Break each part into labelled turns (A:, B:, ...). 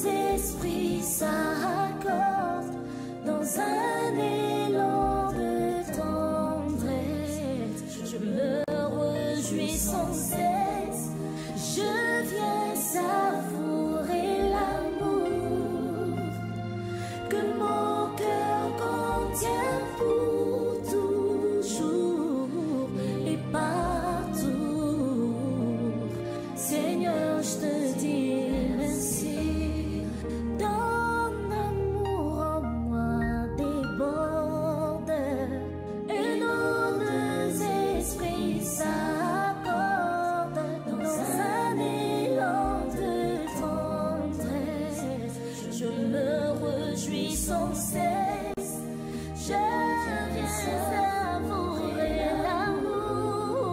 A: esprits s'accordent dans un élan de tendresse. Je me réjouis sans cesse, je viens savourer l'amour que mon cœur contient pour toujours et partout. Seigneur, je te dis merci. Ton amour en moi déborde et nos deux esprits s'accordent dans un élan de tendresse. Je me réjouis sans cesse, je viens savourer l'amour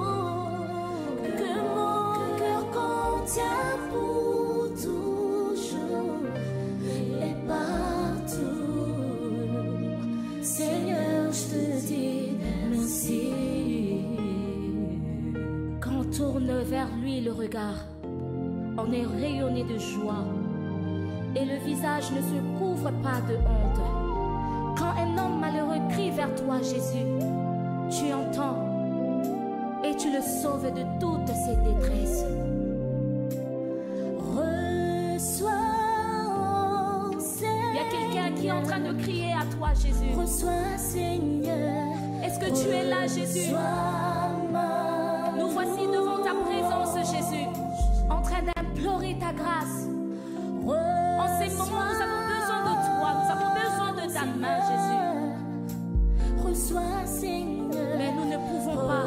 A: que mon cœur contient pour toujours et partout. Seigneur, je te dis merci. Quand on tourne vers lui le regard, on est rayonné de joie et le visage ne se couvre pas de honte. Quand un homme malheureux crie vers toi, Jésus, tu entends et tu le sauves de toutes ses détresses. Reçois, Seigneur. Il y a quelqu'un qui est en train de crier à toi, Jésus. Reçois, Seigneur. Est-ce que tu es là, Jésus? Nous voici devant ta présence, Jésus, en train d'implorer ta grâce. En ces moments, nous avons besoin de toi, nous avons besoin de ta main, Jésus. Reçois, Seigneur. Mais nous ne pouvons pas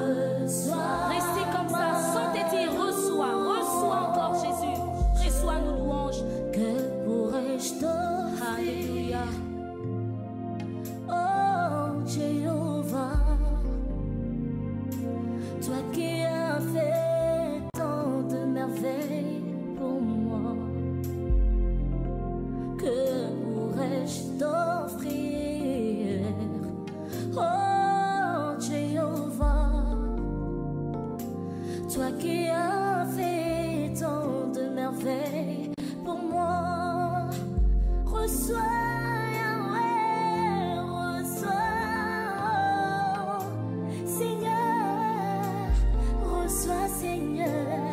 A: rester comme ça sans te dire reçois, reçois encore, Jésus. Reçois nos louanges. Que pourrais-je t'offrir? Alléluia. Oh Jéhovah, toi qui as fait tant de merveilles pour moi, que pourrais-je t'offrir? Oh Jéhovah, toi qui as fait tant de merveilles pour moi, reçois. Seigneur,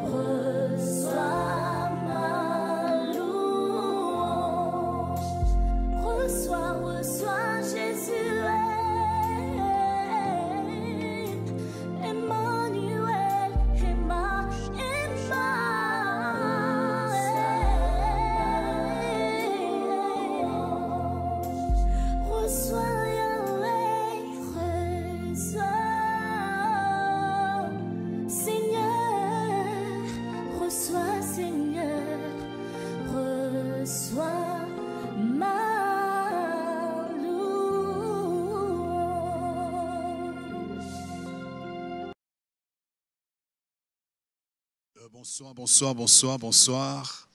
A: reçois ma louange. Reçois, reçois Jésus, Emmanuel, reçois Yahweh, reçois. Reçois, Seigneur, reçois ma louange.
B: Bonsoir, bonsoir, bonsoir, bonsoir.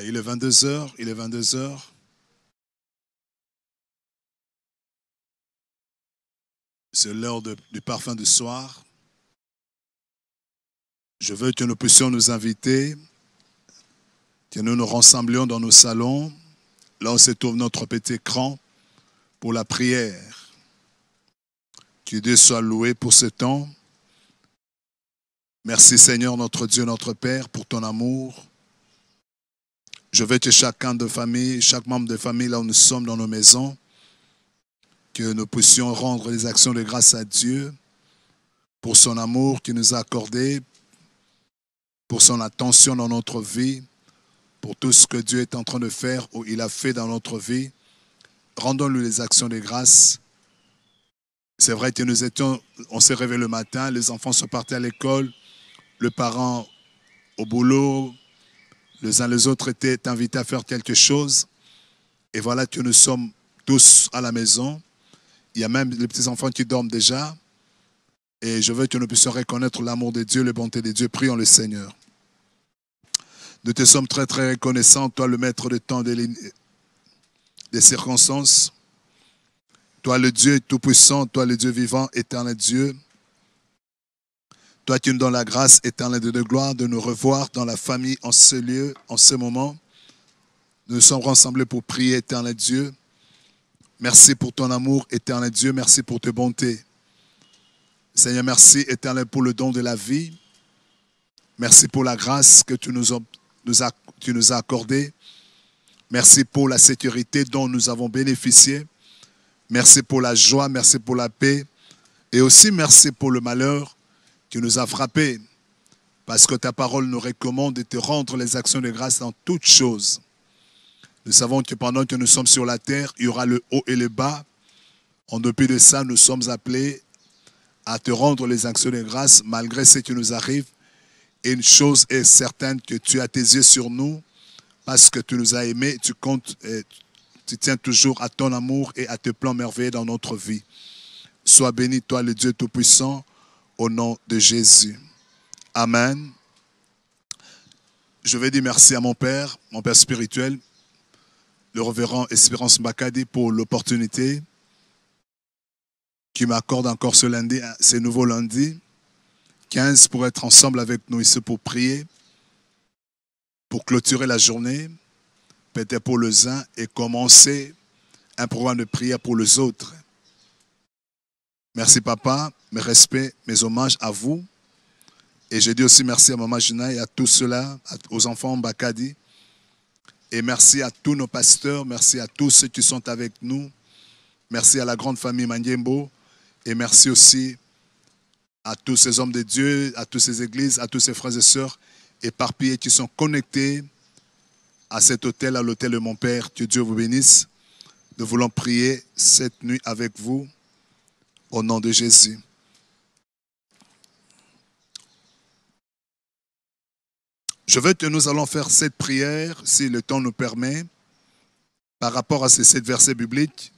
B: Il est 22h, il est 22h. C'est l'heure du parfum du soir. Je veux que nous puissions nous inviter, que nous nous rassemblions dans nos salons, là où se trouve notre petit écran, pour la prière. Que Dieu soit loué pour ce temps. Merci Seigneur, notre Dieu, notre Père, pour ton amour. Je veux que chacun de famille, chaque membre de famille, là où nous sommes dans nos maisons, que nous puissions rendre les actions de grâce à Dieu pour son amour qu'il nous a accordé, pour son attention dans notre vie, pour tout ce que Dieu est en train de faire ou il a fait dans notre vie. Rendons-lui les actions de grâce. C'est vrai que on s'est réveillé le matin, les enfants sont partis à l'école, les parents au boulot, les uns les autres étaient invités à faire quelque chose. Et voilà que nous sommes tous à la maison. Il y a même les petits-enfants qui dorment déjà. Et je veux que nous puissions reconnaître l'amour de Dieu, la bonté de Dieu. Prions le Seigneur. Nous te sommes très très reconnaissants, toi le maître de temps des circonstances. Toi le Dieu tout-puissant, toi le Dieu vivant, éternel Dieu. Toi qui nous donnes la grâce éternelle de gloire de nous revoir dans la famille en ce lieu, en ce moment. Nous sommes rassemblés pour prier, éternel Dieu. Merci pour ton amour, éternel Dieu. Merci pour tes bontés. Seigneur, merci, éternel, pour le don de la vie. Merci pour la grâce que tu nous as accordée. Merci pour la sécurité dont nous avons bénéficié. Merci pour la joie, merci pour la paix. Et aussi merci pour le malheur qui nous a frappés. Parce que ta parole nous recommande de te rendre les actions de grâce dans toutes choses. Nous savons que pendant que nous sommes sur la terre, il y aura le haut et le bas. En dépit de ça, nous sommes appelés à te rendre les actions de grâce malgré ce qui nous arrive. Et une chose est certaine, que tu as tes yeux sur nous parce que tu nous as aimés. Tu tiens toujours à ton amour et à tes plans merveilleux dans notre vie. Sois béni, toi le Dieu Tout-Puissant, au nom de Jésus. Amen. Je vais dire merci à mon père spirituel, le révérend Espérance Mbakadi, pour l'opportunité qui m'accorde encore ce lundi, ce nouveau lundi 15, pour être ensemble avec nous ici pour prier, pour clôturer la journée, peut-être pour les uns, et commencer un programme de prière pour les autres. Merci papa, mes respects, mes hommages à vous. Et je dis aussi merci à Maman Juna et à tous ceux-là, aux enfants Mbakadi. Et merci à tous nos pasteurs, merci à tous ceux qui sont avec nous. Merci à la grande famille Mandiembo. Et merci aussi à tous ces hommes de Dieu, à toutes ces églises, à tous ces frères et sœurs éparpillés qui sont connectés à cet hôtel, à l'hôtel de mon Père. Que Dieu vous bénisse. Nous voulons prier cette nuit avec vous au nom de Jésus. Je veux que nous allons faire cette prière, si le temps nous permet, par rapport à ces 7 versets bibliques.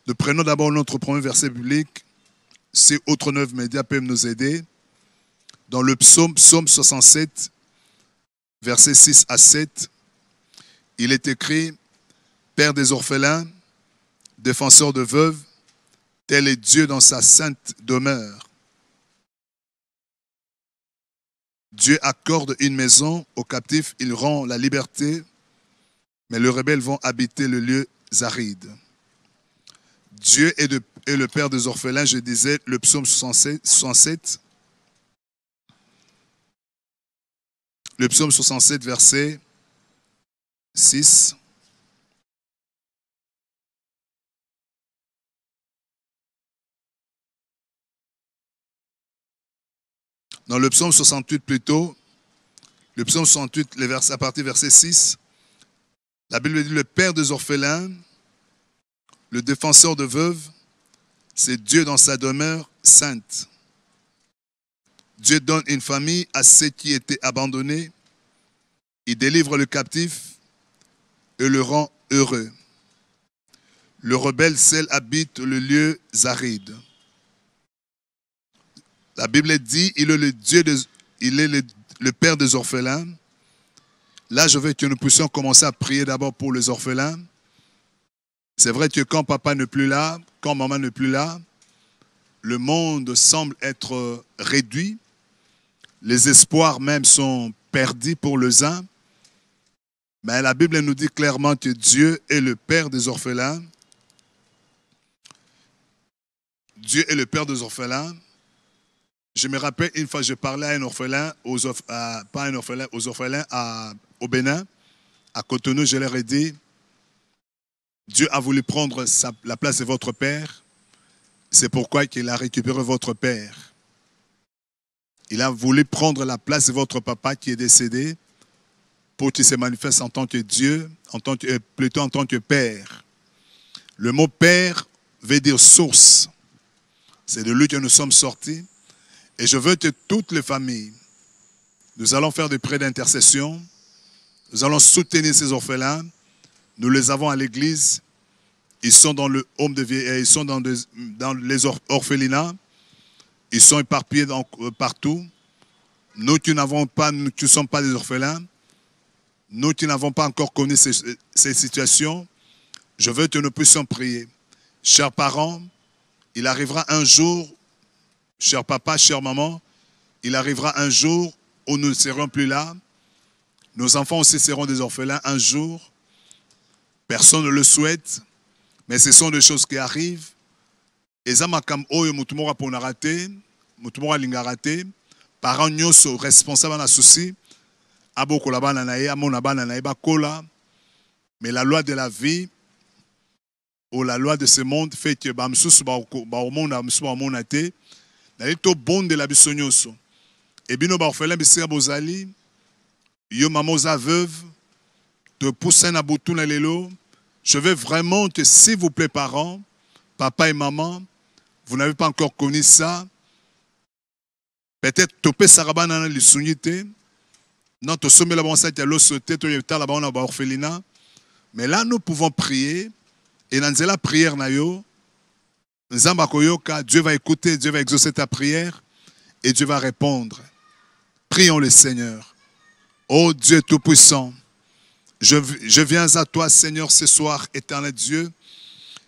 B: Nous prenons d'abord notre premier verset biblique, si autres 9 médias peuvent nous aider. Dans le psaume 67, versets 6 à 7, il est écrit « Père des orphelins, défenseur de veuves, tel est Dieu dans sa sainte demeure. Dieu accorde une maison aux captifs, il rend la liberté, mais les rebelles vont habiter le lieu aride. Dieu est le Père des orphelins, je disais, le psaume 67. Le psaume 67, verset 6. Dans le psaume 68 plutôt, le psaume 68, à partir du verset 6, la Bible dit « Le Père des orphelins, le défenseur de veuves, c'est Dieu dans sa demeure sainte. Dieu donne une famille à ceux qui étaient abandonnés. Il délivre le captif et le rend heureux. Le rebelle seul habite le lieu aride. » La Bible dit, il est le Père des orphelins. Là, je veux que nous puissions commencer à prier d'abord pour les orphelins. C'est vrai que quand papa n'est plus là, quand maman n'est plus là, le monde semble être réduit. Les espoirs même sont perdus pour les uns. Mais la Bible nous dit clairement que Dieu est le Père des orphelins. Dieu est le Père des orphelins. Je me rappelle une fois, je parlais à un orphelin, aux orphelins au Bénin, à Cotonou, je leur ai dit, Dieu a voulu prendre la place de votre père, c'est pourquoi il a récupéré votre père. Il a voulu prendre la place de votre papa qui est décédé pour qu'il se manifeste en tant que Dieu, plutôt en tant que père. Le mot père veut dire source. C'est de lui que nous sommes sortis. Et je veux que toutes les familles, nous allons faire des prières d'intercession, nous allons soutenir ces orphelins, nous les avons à l'église, ils sont dans le home de vieillesse, ils sont dans les orphelinats, ils sont éparpillés partout. Nous qui n'avons pas, nous qui ne sommes pas des orphelins, nous qui n'avons pas encore connu ces situations, je veux que nous puissions prier. Chers parents, il arrivera un jour, cher papa, chère maman, il arrivera un jour où nous ne serons plus là. Nos enfants aussi seront des orphelins un jour. Personne ne le souhaite, mais ce sont des choses qui arrivent. Et ça m'a comme oyo mutumora pour na rater, mutumora linga rater. Parents nyoso responsables na souci. Aboko la bana na ye, amona bana na ye bakola. Mais la loi de la vie ou la loi de ce monde fait que bamsusu ba au monde amsusu ba monde ate. Na to bon de la biso nyoso. Et bino ba orphelin bisira bozali. Yo maman za veuve. Te pousser na boutou na lelo. Je veux vraiment que, s'il vous plaît, parents, papa et maman, vous n'avez pas encore connu ça. Peut-être topé sarabana na lisunite. Non, to sommet la bonne sainte à l'eau sauté, to yeta la bonne orphelinat. Mais là, nous pouvons prier. Et dans la prière na yo, nzamba koyoka, Dieu va écouter, Dieu va exaucer ta prière et Dieu va répondre. Prions le Seigneur. Oh Dieu Tout-Puissant, je viens à toi, Seigneur, ce soir, éternel Dieu,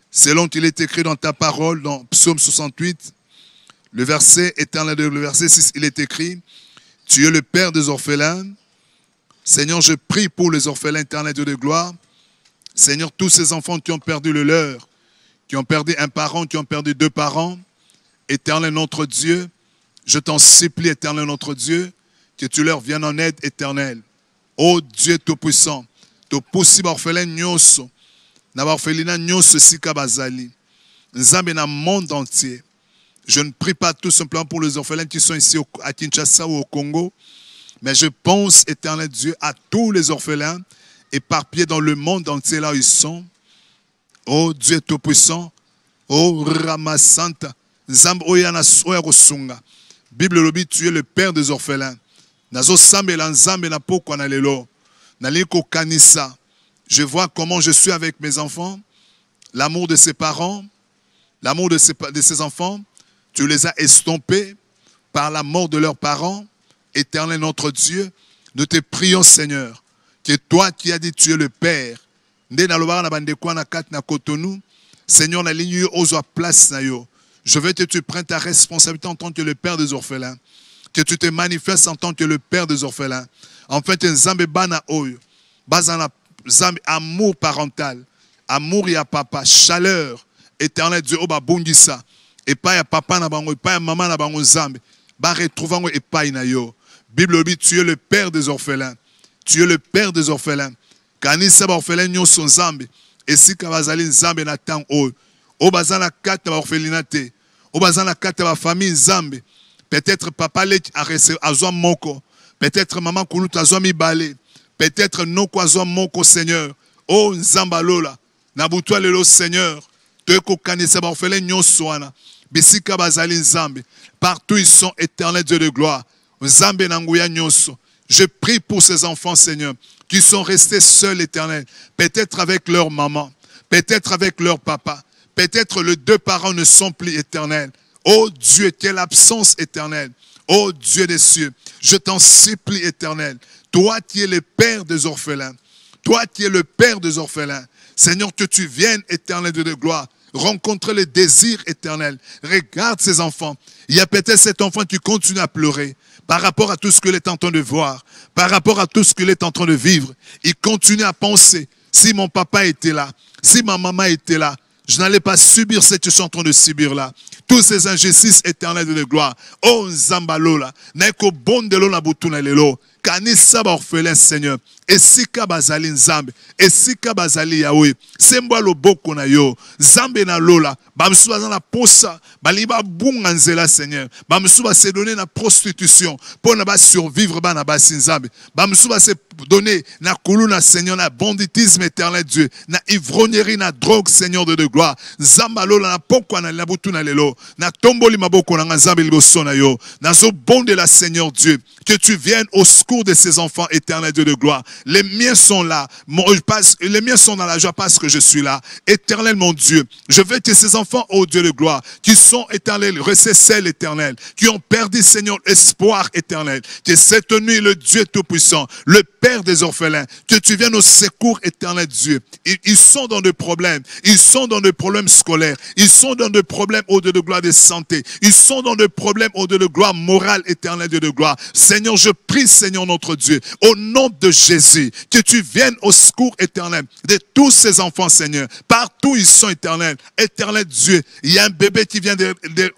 B: selon qu'il est écrit dans ta parole, dans Psaume 68, le verset éternel, le verset 6, il est écrit, tu es le Père des orphelins. Seigneur, je prie pour les orphelins, éternel Dieu de gloire. Seigneur, tous ces enfants qui ont perdu le leur, qui ont perdu un parent, qui ont perdu deux parents, éternel notre Dieu, je t'en supplie, éternel notre Dieu, que tu leur viennes en aide, éternel. Ô Dieu Tout-Puissant, to possible orphelin nyoso, na orphelina nyoso sika bazali, nzambe na monde entier. Je ne prie pas tout simplement pour les orphelins qui sont ici à Kinshasa ou au Congo, mais je pense, éternel Dieu, à tous les orphelins éparpillés dans le monde entier là où ils sont. Ô Dieu Tout-Puissant, ô Ramasanta, nzambe oyana soya kosunga. Bible lobi, tu es le Père des orphelins. Nazo sambela nzambe na poko na lelo. Naliko kanisa. Je vois comment je suis avec mes enfants. L'amour de ses parents. L'amour de ses enfants. Tu les as estompés par la mort de leurs parents. Éternel notre Dieu. Nous te prions Seigneur. Que toi qui as dit tu es le Père. Seigneur, la ligne ozo place na yo. Je veux que tu prennes ta responsabilité en tant que le Père des orphelins. Que tu te manifestes en tant que le Père des orphelins. En fait, nzambe bana oyo. Bazana nzambe amour parental. Amour ya papa, chaleur. Éternel Dieu, oba bungisa. Et pas ya papa na bango, et pas ya maman na bango nzambe. Ba retrouvango et pas na yo. Bible dit, tu es le Père des orphelins. Tu es le Père des orphelins. Kanisa ba orphelin nyo son nzambe. Et si kabazali nzambe na tang oyo. Obazana kata ba orphelinate. Obazana kata ba famille nzambe. Peut-être papa a zwa moko. Peut-être maman koulut a zwa mibale. Peut-être noko a zwa moko Seigneur. Oh nzamba lola. Nabutua lelo Seigneur. Teko kanisa ba orphelin nyonso wana. Bisika bazali nzambe. Partout ils sont éternels Dieu de gloire. Nzambe nanguya nyonso. Je prie pour ces enfants Seigneur. Qui sont restés seuls éternels. Peut-être avec leur maman. Peut-être avec leur papa. Peut-être les deux parents ne sont plus éternels. Oh Dieu, quelle absence éternelle. Oh Dieu des cieux, je t'en supplie éternel. Toi qui es le Père des orphelins. Toi qui es le Père des orphelins. Seigneur, que tu viennes, éternel de gloire, rencontrer les désirs éternels. Regarde ces enfants. Il y a peut-être cet enfant qui continue à pleurer par rapport à tout ce qu'il est en train de voir, par rapport à tout ce qu'il est en train de vivre. Il continue à penser, si mon papa était là, si ma maman était là, je n'allais pas subir ce que je suis en train de subir là. Tous ces injustices éternelles de gloire. Oh Nzambalola. Neko bondelo na butuna lelo. Kanisa ba orphelin Seigneur. Esika bazali nzambe. Esika bazali Yahweh. Sembo loboko na yo. Zambe na lola. Bamsu bazana na posa. Baliba bunga nzela Seigneur. Bamsu ba se donner na prostitution. Pour na ba survivre ba na ba sinzambe. Bamsu ba se donner na kuluna Seigneur na banditisme éternel Dieu. Na ivrognerie na drogue Seigneur de gloire. Zamba lola na poko na butuna lelo. Na tomboli maboko na nzambe liboso na yo. Na zo bonde la Seigneur Dieu. Que tu viennes au secours de ces enfants éternels Dieu de gloire. Les miens sont là. Les miens sont dans la joie parce que je suis là. Éternel mon Dieu. Je veux que ces enfants, ô Dieu de gloire, qui sont éternels, recessés l'éternel, qui ont perdu, Seigneur, espoir éternel. Que cette nuit, le Dieu Tout-Puissant, le Père père des orphelins, que tu viennes au secours, éternel Dieu. Ils sont dans des problèmes, ils sont dans des problèmes scolaires, ils sont dans des problèmes au-delà de gloire de santé, ils sont dans des problèmes au-delà de gloire morale, éternel Dieu de gloire. Seigneur, je prie, Seigneur notre Dieu, au nom de Jésus, que tu viennes au secours, éternel, de tous ces enfants, Seigneur. Partout ils sont, éternel. Éternel Dieu, il y a un bébé qui vient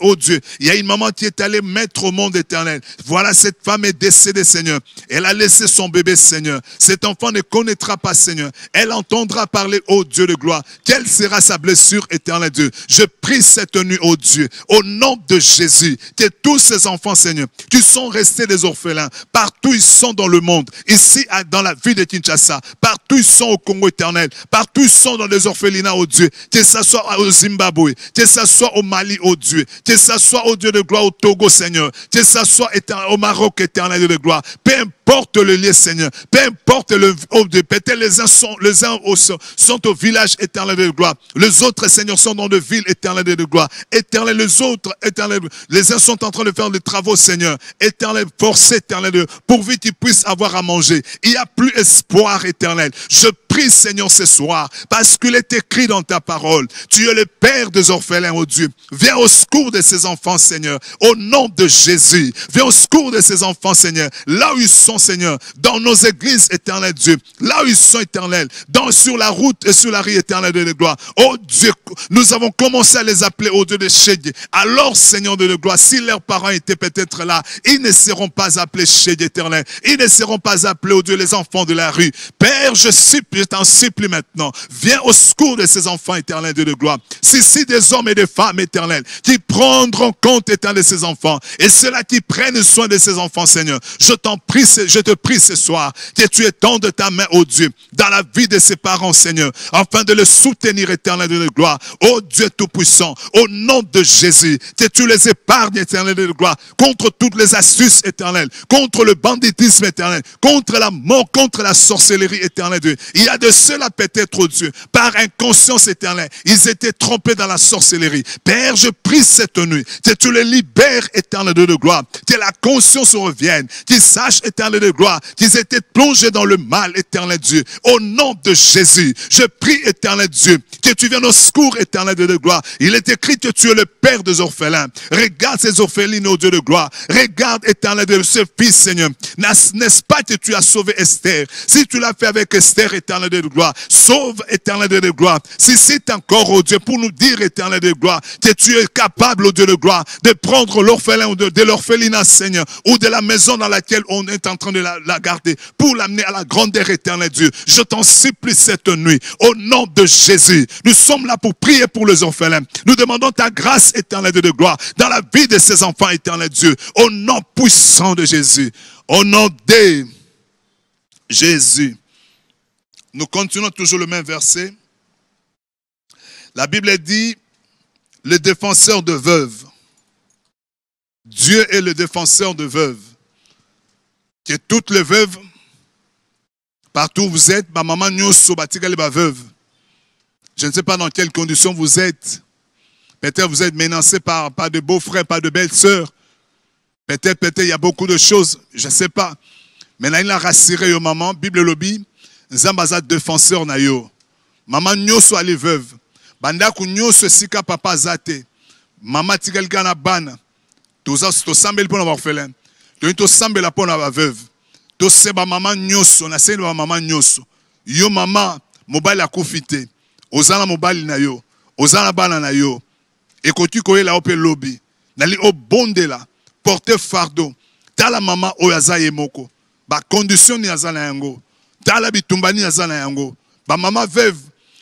B: oh Dieu, il y a une maman qui est allée mettre au monde, éternel. Voilà, cette femme est décédée, Seigneur. Elle a laissé son bébé, Seigneur. Cet enfant ne connaîtra pas, Seigneur. Elle entendra parler, ô Dieu de gloire. Quelle sera sa blessure, éternel Dieu? Je prie cette nuit, ô Dieu, au nom de Jésus, que tous ces enfants, Seigneur, qui sont restés des orphelins, partout ils sont dans le monde, ici dans la ville de Kinshasa, partout ils sont au Congo éternel, partout ils sont dans les orphelinats, ô Dieu, que ce soit au Zimbabwe, que ce soit au Mali, ô Dieu, que ce soit au Dieu de gloire au Togo, Seigneur, que ce soit au Maroc éternel de gloire, peu importe le lieu, Seigneur, peu importe le peut-être les uns sont au village éternel de gloire, les autres, Seigneur, sont dans des villes éternelles de gloire, éternel, les autres, éternel, les uns sont en train de faire des travaux, Seigneur, éternel, forcé, éternel, pourvu qu'ils puissent avoir à manger. Il n'y a plus espoir, éternel. Je prie, Seigneur, ce soir, parce qu'il est écrit dans ta parole, tu es le Père des orphelins, ô Dieu. Viens au secours de ces enfants, Seigneur, au nom de Jésus. Viens au secours de ces enfants, Seigneur, là où ils sont, Seigneur, dans nos églises, éternel Dieu, là où ils sont, éternel, sur la route et sur la rue éternelle de gloire. Oh Dieu, nous avons commencé à les appeler, au Dieu de Chédié. Alors, Seigneur de gloire, si leurs parents étaient peut-être là, ils ne seront pas appelés Chédié éternel. Ils ne seront pas appelés, oh Dieu, les enfants de la rue. Père, je t'en supplie maintenant. Viens au secours de ces enfants éternels de gloire. Si des hommes et des femmes éternels qui prendront compte éternel de ces enfants et ceux-là qui prennent soin de ces enfants, Seigneur, je te prie ce soir que tu étendes ta main, oh Dieu, dans la vie de ces parents, Seigneur, afin de les soutenir éternel de gloire. Oh Dieu Tout-Puissant, au nom de Jésus, que tu les épargnes éternel de gloire, contre toutes les astuces éternelles, contre le banditisme éternel, contre la mort, contre la sorcellerie éternelle. Il y a de cela peut-être, oh Dieu, par inconscience éternelle, ils étaient trompés dans la sorcellerie. Père, je prie cette nuit, que tu les libères éternel de gloire, que la conscience revienne, qu'ils sachent éternel de gloire, qu'ils étaient plongés dans le mal éternel Dieu. Au nom de Jésus, je prie éternel Dieu, que tu viennes au secours éternel de gloire. Il est écrit que tu es le Père des orphelins. Regarde ces orphelines, ô Dieu de gloire. Regarde éternel de ce fils, Seigneur. N'est-ce pas que tu as sauvé Esther? Si tu l'as fait avec Esther, éternel de gloire, sauve éternel de gloire. Si c'est encore, ô Dieu, pour nous dire éternel de gloire, que tu es capable, ô Dieu de gloire, de prendre l'orphelin ou de l'orphelinat, Seigneur, ou de la maison dans laquelle on est en train de la garder, pour l'amener à la grandeur éternelle, Dieu. Je t'en supplie cette nuit, au nom de Jésus. Nous sommes là pour prier pour les orphelins. Nous demandons ta grâce éternelle de gloire dans la vie de ces enfants éternels, Dieu. Au nom puissant de Jésus. Au nom de Jésus. Nous continuons toujours le même verset. La Bible dit, le défenseur de veuves. Dieu est le défenseur de veuves. Que toutes les veuves, partout où vous êtes, ma maman nyoso batikali ba veuve. Je ne sais pas dans quelles conditions vous êtes. Peut-être vous êtes menacé par de beaux-frères, par de belles-sœurs. Peut-être il y a beaucoup de choses, je ne sais pas. Mais là, il a rassuré yo maman, Bible lobby, Zambaza défenseur na yo. Maman nyoso ali veuve. Banda ku nyoso sika papa zate. Maman tikali kana bana. Toza to sambel pona orphelin. To sambela pona ba veuve. To seba maman nyoso, na seni ba maman nyoso. Yo maman mobali akufite. Ozana mobali na yo. Ozana bana na yo. Ekoti koyela ope lobby. Nali obondela. Porter fardeau. Tala mama oyaza yemoko. Ba condition ni azana yango. Tala bitumbani azana yango. Ba mama veuve.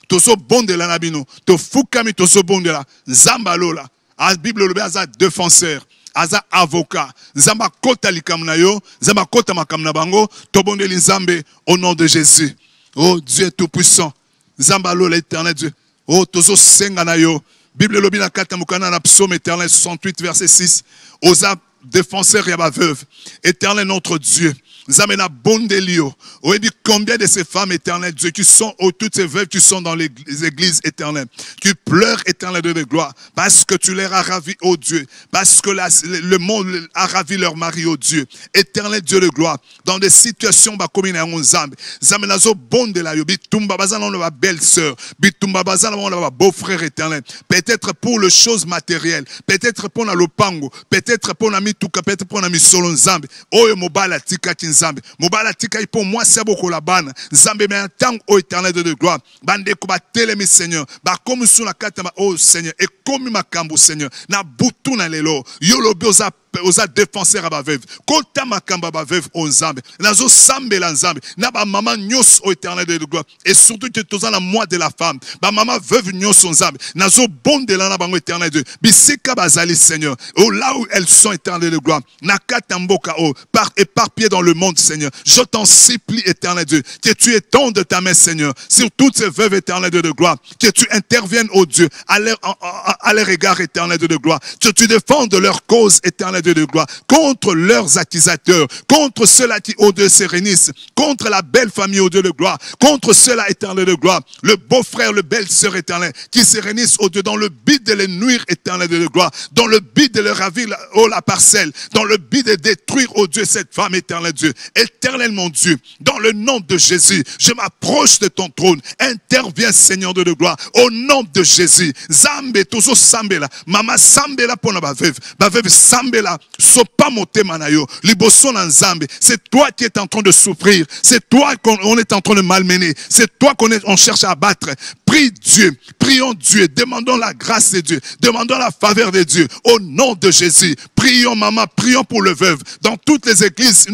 B: Toso bondela na bino. To fukami toso bondela. Nzamba lola. A Bible lobe aza défenseur. Aza avocat. Nzamba kota likamna yo. Nzamba kota makamna bango. To bondeli nzambe au nom de Jésus. Oh Dieu tout-puissant. Nzamba lola éternel Dieu. Oh toso senga na yo. Bible lobi na kata mukana na psaume éternel 68 verset 6. Osa défenseur et ma veuve. Éternel notre Dieu. Nzambe na bondelio. Oui, combien de ces femmes éternelles, Dieu, qui sont, toutes ces veuves qui sont dans les églises éternelles, qui pleurent éternelles de gloire, parce que tu les as ravis, oh Dieu, parce que le monde a ravi leur mari, oh Dieu, éternel Dieu de gloire, dans des situations, comme Nzambe, Nzambe nazo bondela yo, bitumba bazana na belle-sœur, bitumba bazana na beau-frère éternel, peut-être pour les choses matérielles, peut-être pour na lopango, peut-être pour na mituka, peut-être pour na misolo Nzambe, oyo mobala tika Nzambe, mobala tika pour moi c'est beaucoup la bana, Nzambe mais en tant ô éternel de gloire, bande ko ba telemi Seigneur, ba comme sous la carte oh Seigneur, et comme makambo Seigneur, na butu na lelo, yo loboza oza défenseur à baveuve kota makamba baveuve o Nzambe nazo sambela Nzambe na ba maman nyos o éternel de gloire et surtout que toza na mois de la femme ba maman veuve nyos o Nzambe nazo bondela na bango éternel de bisika bazali Seigneur oh là où elles sont éternel de gloire na katamboka o par éparpillé dans le monde Seigneur je t'en supplie éternel Dieu que tu étendes ta main Seigneur sur toutes ces veuves éternelles de gloire que tu interviennes ô Dieu à leur égard éternel de gloire que tu défendes leur cause éternelle de gloire, contre leurs accusateurs, contre ceux-là qui au Dieu se réunissent, contre la belle famille au Dieu de gloire, contre ceux-là éternel de gloire, le beau-frère, le belle-sœur éternel, qui se réunissent au Dieu dans le but de les nuire éternel de gloire, dans le but de leur ravir la parcelle, dans le but de détruire au Dieu cette femme éternelle Dieu, éternel mon Dieu, dans le nom de Jésus, je m'approche de ton trône, interviens Seigneur de gloire, au nom de Jésus, Zambe, Tozo Sambela, Mama Sambela pour la baveuve Sambela, Sopa motema na yo, liboso na Nzambe, c'est toi qui es en train de souffrir, c'est toi qu'on est en train de malmener, c'est toi qu'on cherche à abattre. Prie Dieu, prions Dieu, demandons la grâce de Dieu, demandons la faveur de Dieu, au nom de Jésus. Prions maman, prions pour le veuve. Dans toutes les églises,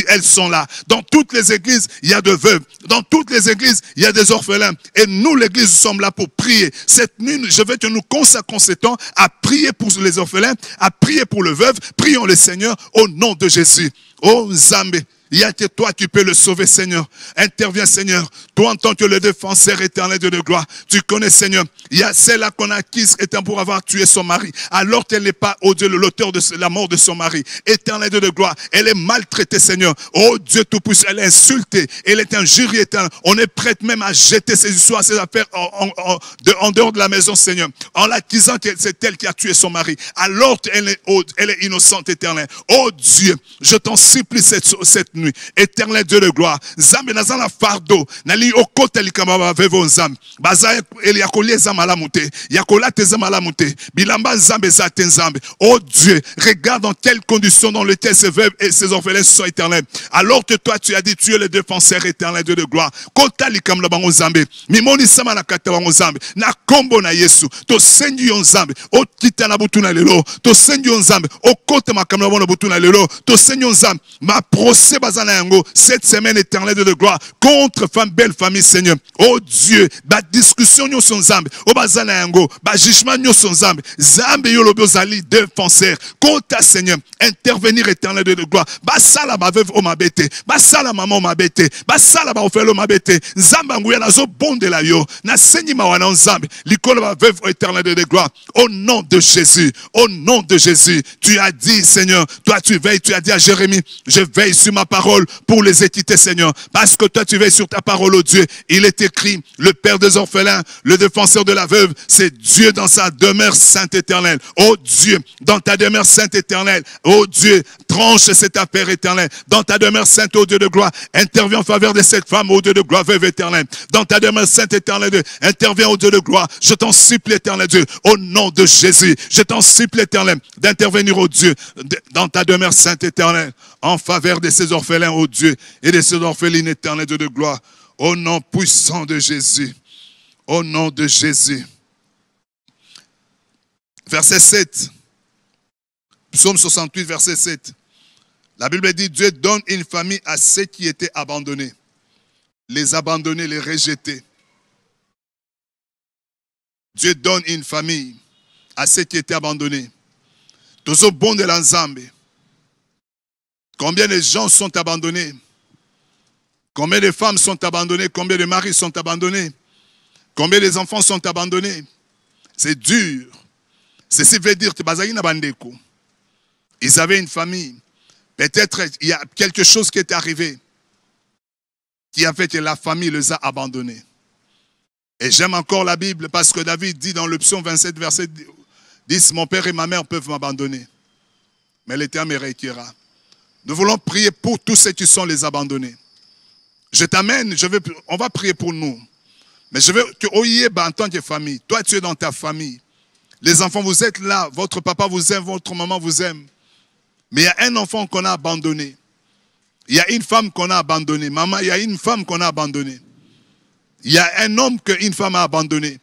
B: elles sont là. Dans toutes les églises, il y a des veuves. Dans toutes les églises, il y a des orphelins. Et nous, l'église, nous sommes là pour prier. Cette nuit, je veux que nous consacrons ce temps à prier pour les orphelins, à prier pour le veuve. Prions le Seigneur au nom de Jésus. Oh Nzambe. Il y a que toi qui peux le sauver, Seigneur. Interviens, Seigneur. Toi, en tant que le défenseur éternel de gloire, tu connais, Seigneur. Il y a celle-là qu'on a acquise pour avoir tué son mari, alors qu'elle n'est pas, oh Dieu, l'auteur de la mort de son mari. Éternel de gloire, elle est maltraitée, Seigneur. Oh Dieu tout-puissant, elle est insultée. Elle est injuriée, éternel. On est prête même à jeter ses histoires, ses affaires en dehors de la maison, Seigneur. En l'accusant que c'est elle qui a tué son mari, alors qu'elle est innocente, éternelle. Oh Dieu, je t'en supplie cette nuit. Éternel Dieu de gloire, Nzambe nazana fardo, nali okota likamba vevo Nzambe, baza eli yakoli ezamala mute, yakola tezamala mute, bilamba Nzambe zate Nzambe. Oh Dieu, regarde dans quelles conditions dans lesquelles ces veuves et ces orphelins sont éternels. Alors que toi tu as dit tu es le défenseur éternel Dieu de gloire. Kota likamba bango Nzambe, mimoni sama na kata bango Nzambe, na kombo na Yesu, to sendu yo Nzambe, o kita na butu na lelo, to sendu yo Nzambe, o kota makamla bona butu na lelo, to sendu yo Nzambe, ma procès cette semaine éternelle de gloire contre femme belle famille Seigneur. Oh Dieu, ba discussion nous son Nzambe, o bazana yango, ba jugement nous son Nzambe. Nzambe yo lobo zali défenseur. Contre Seigneur, intervenir éternel de gloire. Ba sala ba veuve o mabete, ba sala maman o mabete, ba sala ba ofelo o mabete. Nzambe nguya nazo bonde la yo, na senyi mawana Nzambe, likolo ba veuve éternel de gloire. Au nom de Jésus, au nom de Jésus, tu as dit Seigneur, toi tu veilles, tu as dit à Jérémie, je veille sur ma parole pour les équiter, Seigneur. Parce que toi, tu veilles sur ta parole, oh Dieu. Il est écrit, le Père des orphelins, le défenseur de la veuve, c'est Dieu dans sa demeure sainte éternelle. Oh Dieu, dans ta demeure sainte éternelle, oh Dieu, tranche cette affaire éternelle. Dans ta demeure sainte, oh Dieu de gloire, interviens en faveur de cette femme, oh Dieu de gloire, veuve éternelle. Dans ta demeure sainte éternelle, interviens, oh Dieu de gloire. Je t'en supplie, éternel Dieu, au nom de Jésus. Je t'en supplie, éternel, d'intervenir, oh Dieu, dans ta demeure sainte éternelle, en faveur de ces orphelins, oh Dieu, et de ces orphelines éternelles de gloire. Au nom puissant de Jésus. Au nom de Jésus. Verset 7. Psaume 68, verset 7. La Bible dit, Dieu donne une famille à ceux qui étaient abandonnés. Les abandonnés, les rejetés. Dieu donne une famille à ceux qui étaient abandonnés. Tous au bon de l'ensemble. Combien de gens sont abandonnés? Combien de femmes sont abandonnées? Combien de maris sont abandonnés? Combien de enfants sont abandonnés? C'est dur. Ceci veut dire que ils avaient une famille. Peut-être il y a quelque chose qui est arrivé qui a fait que la famille les a abandonnés. Et j'aime encore la Bible parce que David dit dans le psaume 27, verset 10, « Mon père et ma mère peuvent m'abandonner, mais l'Éternel me réussira. » Nous voulons prier pour tous ceux qui sont les abandonnés. Je t'amène, on va prier pour nous. Mais je veux que Oyeba en tant que famille, toi tu es dans ta famille. Les enfants, vous êtes là, votre papa vous aime, votre maman vous aime. Mais il y a un enfant qu'on a abandonné. Il y a une femme qu'on a abandonnée. Maman, il y a une femme qu'on a abandonnée. Il y a un homme qu'une femme a abandonné.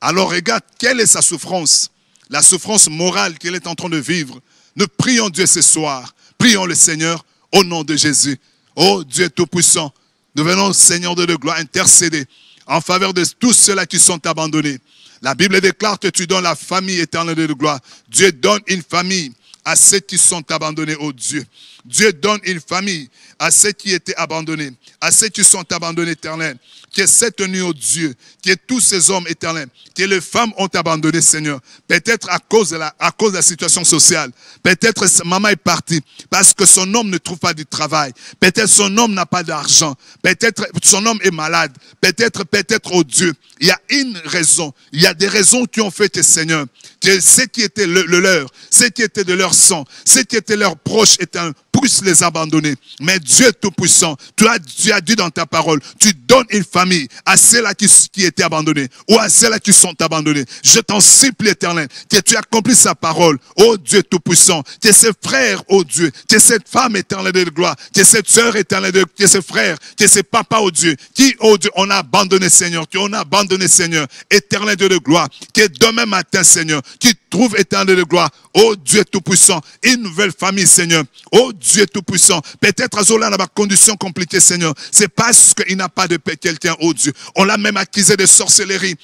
B: Alors regarde, quelle est sa souffrance? La souffrance morale qu'elle est en train de vivre. Nous prions Dieu ce soir. Prions le Seigneur au nom de Jésus. Oh Dieu Tout-Puissant, nous venons, Seigneur de gloire, intercéder en faveur de tous ceux-là qui sont abandonnés. La Bible déclare que tu donnes la famille éternelle de gloire. Dieu donne une famille à ceux qui sont abandonnés, oh Dieu. Dieu donne une famille à ceux qui étaient abandonnés, à ceux qui sont abandonnés, éternel. Que cette nuit, oh Dieu, que tous ces hommes éternels, que les femmes ont abandonné, Seigneur. Peut-être à cause de la situation sociale. Peut-être maman est partie parce que son homme ne trouve pas du travail. Peut-être son homme n'a pas d'argent. Peut-être son homme est malade. Peut-être, oh Dieu, il y a une raison. Il y a des raisons qui ont fait que, Seigneur, que ceux qui étaient le leur, ceux qui étaient de leur sang, ceux qui étaient leurs proches, puissent les abandonner. Mais Dieu Tout-Puissant, tu as dit dans ta parole, tu donnes une famille à ceux-là qui étaient abandonnés ou à ceux-là qui sont abandonnés. Je t'en supplie, éternel, que tu accomplisses sa parole, ô Dieu Tout-Puissant, que ces frères, ô Dieu, que cette femme éternelle de gloire, que cette sœur éternelle, que ces frères, que ces papas, ô Dieu, qui, ô Dieu, on a abandonné, Seigneur, qui on a abandonné, Seigneur, éternel Dieu de gloire, que demain matin, Seigneur, qui trouve éternel de gloire, ô Dieu Tout-Puissant, une nouvelle famille, Seigneur, ô Dieu Tout-Puissant. Peut-être à Zola, dans ma condition compliquée, Seigneur, c'est parce qu'il n'a pas de quelqu'un, ô Dieu. On l'a même accusé de sorcellerie.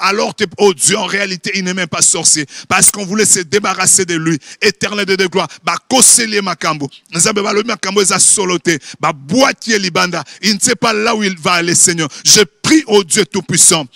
B: Alors que, ô Dieu, en réalité, il n'est même pas sorcier. Parce qu'on voulait se débarrasser de lui. Éternel de gloire. Bah, kosele makambo. Nous avons le makambo, ils a soloté. Bah, boîtier libanda. Il ne sait pas là où il va aller, Seigneur. Je prie, ô Dieu Tout-Puissant,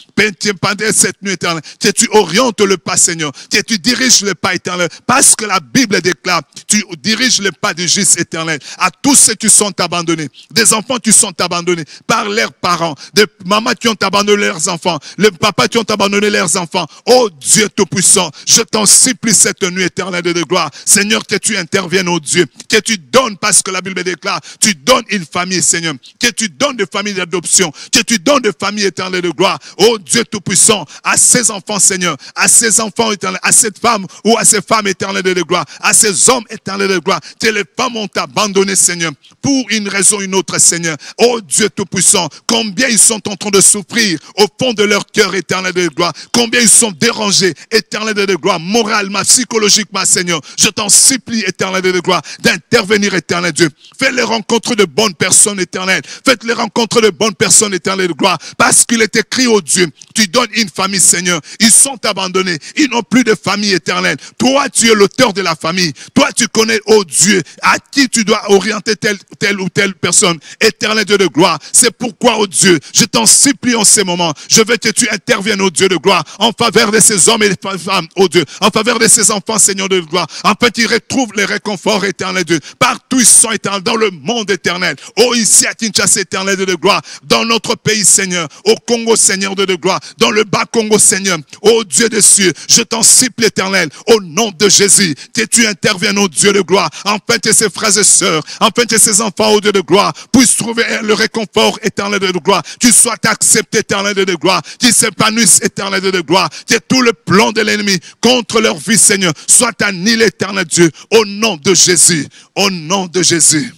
B: pendant cette nuit éternelle, que tu orientes le pas, Seigneur. Que tu diriges le pas éternel. Parce que la Bible déclare, tu diriges le pas du juste éternel. À tous ceux qui sont abandonnés. Des enfants qui sont abandonnés par leurs parents. Des mamans qui ont abandonné leurs enfants. Les papas qui ont abandonné leurs enfants. Oh Dieu Tout-Puissant, je t'en supplie cette nuit éternelle de gloire. Seigneur, que tu interviennes, oh Dieu. Que tu donnes, parce que la Bible déclare, tu donnes une famille, Seigneur. Que tu donnes des familles d'adoption. Que tu donnes des familles éternelles de gloire. Oh Dieu Tout-Puissant, à ces enfants, Seigneur. À ces enfants éternels. À cette femme ou à ces femmes éternelles de gloire. À ces hommes éternels de gloire. Que les femmes ont abandonné, Seigneur. Pour une raison ou une autre, Seigneur. Oh Dieu Tout-Puissant, combien ils sont en train de souffrir au fond de leur cœur éternel de gloire. Combien ils sont dérangés, éternel de gloire, moralement, psychologiquement, Seigneur. Je t'en supplie, éternel de gloire, d'intervenir, éternel Dieu. Fais les rencontres de bonnes personnes éternelles. Faites les rencontres de bonnes personnes éternelles de gloire. Parce qu'il est écrit, oh Dieu, tu donnes une famille, Seigneur. Ils sont abandonnés. Ils n'ont plus de famille éternelle. Toi, tu es l'auteur de la famille. Toi, tu connais, oh Dieu, à qui tu dois orienter telle ou telle personne. Éternel Dieu de gloire. C'est pourquoi, oh Dieu, je t'en supplie en ces moments. Je veux que tu interviennes, oh Dieu de gloire, en faveur de ces hommes et des femmes, oh Dieu, en faveur de ces enfants, Seigneur de gloire, afin qu'ils retrouvent les réconforts éternels, Dieu. Partout ils sont éternels, dans le monde éternel. Oh, ici à Kinshasa, éternel de gloire, dans notre pays, Seigneur, au Congo, Seigneur de gloire, dans le bas Congo, Seigneur, oh Dieu des cieux, je t'en supplie, éternel, au nom de Jésus, que tu interviennes, oh Dieu de gloire, afin que ces frères et sœurs, afin que ces enfants, oh Dieu de gloire, puissent trouver le réconfort éternel de gloire, tu sois accepté, éternel de gloire, qui s'épanouissent, éternel de gloire, que tout le plan de l'ennemi contre leur vie, Seigneur, soit annihilé, éternel Dieu, au nom de Jésus, au nom de Jésus.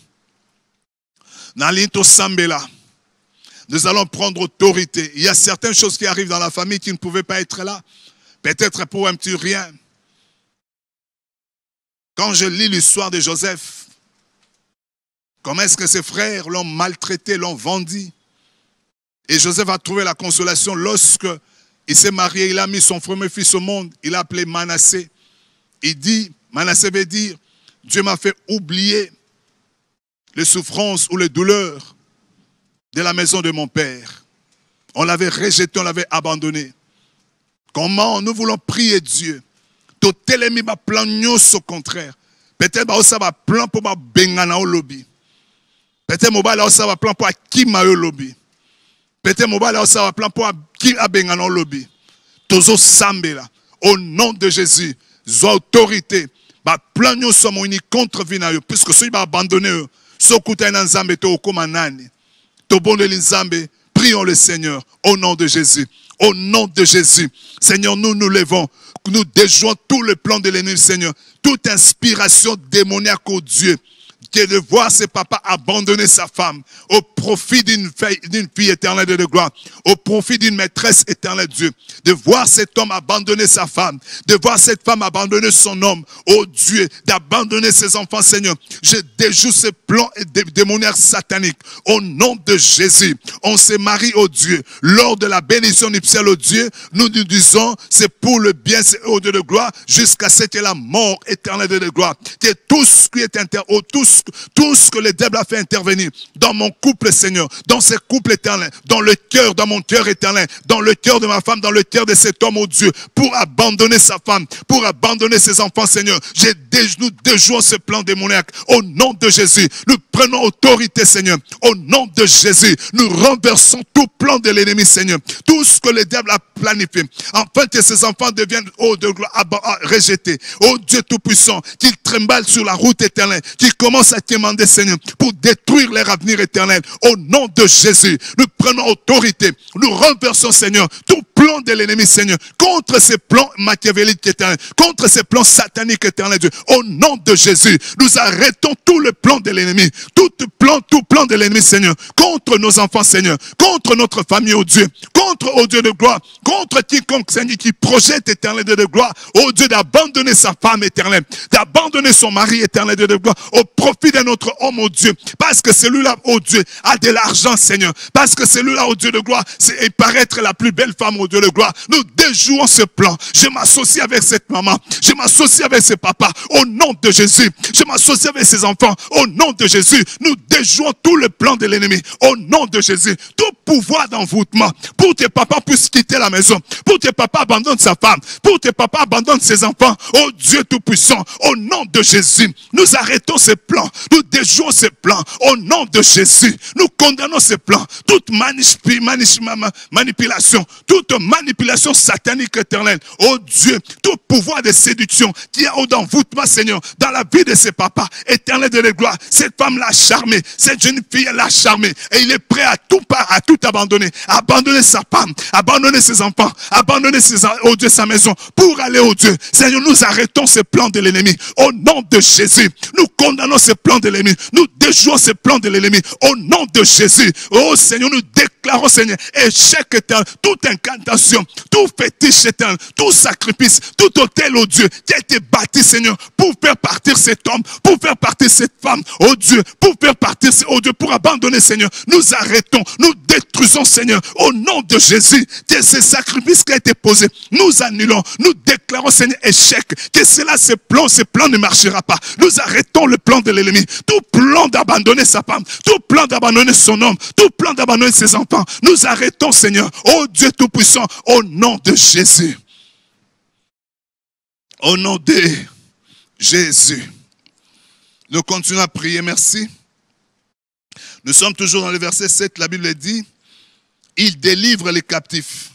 B: Nalinto Sambela, nous allons prendre autorité. Il y a certaines choses qui arrivent dans la famille qui ne pouvaient pas être là, peut-être pour un petit rien. Quand je lis l'histoire de Joseph, comment est-ce que ses frères l'ont maltraité, l'ont vendu. Et Joseph a trouvé la consolation lorsque il s'est marié, il a mis son premier fils au monde, il l'a appelé Manassé. Il dit, Manassé veut dire, Dieu m'a fait oublier les souffrances ou les douleurs de la maison de mon père. On l'avait rejeté, on l'avait abandonné. Comment nous voulons prier Dieu. Tout ennemi va plan au contraire. Peut-être que ça va plan pour bengana au lobby. Peut-être que ça va plan pour Kima au lobby. Peut-être que ça va plan pour qui a bengana au lobby. Tozo Sambela. Au nom de Jésus, autorité. Plan nous sommes unis contre Vinayo. Puisque ceux qui vont abandonner eux. Ceux qui ont Nzambe to Okomanani. Tobon de l'Inzambe. Prions le Seigneur. Au nom de Jésus. Au nom de Jésus. Seigneur, nous nous levons. Nous déjouons tout le plan de l'ennemi, Seigneur. Toute inspiration démoniaque au Dieu. Qui est de voir ses papas abandonner sa femme au profit d'une fille éternelle de gloire, au profit d'une maîtresse éternelle de Dieu, de voir cet homme abandonner sa femme, de voir cette femme abandonner son homme, oh Dieu, d'abandonner ses enfants, Seigneur. Je déjoue ce plan démoniaque satanique au nom de Jésus. On se marie au Dieu. Lors de la bénédiction nuptiale au Dieu, nous nous disons, c'est pour le bien, c'est au Dieu de gloire, jusqu'à ce que la mort éternelle de gloire, que tout ce qui est tout ce que le diable a fait intervenir dans mon couple, Seigneur, dans ce couple éternel, dans le cœur, dans mon cœur éternel, dans le cœur de ma femme, dans le cœur de cet homme, oh Dieu, pour abandonner sa femme, pour abandonner ses enfants, Seigneur. Nous déjouons ce plan démoniaque au nom de Jésus. Nous prenons autorité, Seigneur, au nom de Jésus. Nous renversons tout plan de l'ennemi, Seigneur. Tout ce que le diable a planifié, afin que ses enfants deviennent, oh de gloire, rejetés. Oh Dieu Tout-Puissant, qu'ils tremblent sur la route éternelle, qu'ils commencent à demander, Seigneur, pour détruire leur avenir éternel. Au nom de Jésus, nous prenons autorité. Nous renversons, Seigneur, tout plan de l'ennemi, Seigneur, contre ces plans machiavéliques éternels, contre ces plans sataniques éternels, Dieu. Au nom de Jésus, nous arrêtons tout le plan de l'ennemi, tout plan de l'ennemi, Seigneur, contre nos enfants, Seigneur, contre notre famille, oh Dieu, contre, oh Dieu de gloire, contre quiconque, Seigneur, qui projette éternel de gloire, oh Dieu, d'abandonner sa femme éternelle, d'abandonner son mari éternel de gloire, au profit de notre homme, oh Dieu, parce que celui-là, oh Dieu, a de l'argent, Seigneur, parce que celui-là, oh Dieu de gloire, il paraît être la plus belle femme, oh Dieu de gloire. Nous déjouons ce plan. Je m'associe avec cette maman, je m'associe avec ce papa, au nom de Jésus. Je m'associe avec ses enfants, au nom de Jésus. Nous déjouons tout le plan de l'ennemi, au nom de Jésus. Tout pouvoir d'envoûtement, pour que papa puisse quitter la maison, pour que papa abandonne sa femme, pour que papa abandonne ses enfants, oh Dieu Tout-Puissant, au nom de Jésus. Nous arrêtons ce plan, nous déjouons ce plan, au nom de Jésus. Nous condamnons ce plan, toute manipulation, toute manipulation satanique éternelle, oh Dieu, tout pouvoir de séduction qui a d'envoûtement, Seigneur, dans la vie de ses papas, éternel de la gloire. Cette femme l'a charmé, cette jeune fille l'a charmé, et il est prêt à tout abandonner, abandonner sa femme, abandonner ses enfants, abandonner oh Dieu, sa maison, pour aller au Dieu. Seigneur, nous arrêtons ce plan de l'ennemi, au nom de Jésus. Nous condamnons ce plan de l'ennemi, nous déjouons ce plan de l'ennemi, au nom de Jésus. Oh Seigneur, nous déclarons, Seigneur, échec éternel, toute incantation, tout fétiche éternel, tout sacrifice, tout autel, oh Dieu, qui a été bâti, Seigneur, pour faire partir cet homme, pour faire partir cette femme, oh Dieu, pour faire partir, oh Dieu, pour abandonner, Seigneur. Nous arrêtons, nous détruisons, Seigneur, au nom de Jésus, que ce sacrifice qui a été posé, nous annulons, nous déclarons, Seigneur, échec, que cela, ce plan ne marchera pas. Nous arrêtons le plan de l'ennemi, tout plan d'abandonner sa femme, tout plan d'abandonner son homme, tout plan d'abandonner ses enfants. Nous arrêtons, Seigneur, oh Dieu Tout-Puissant, au nom de Jésus. Au nom de Jésus. Nous continuons à prier, merci. Nous sommes toujours dans le verset 7, la Bible dit, il délivre les captifs.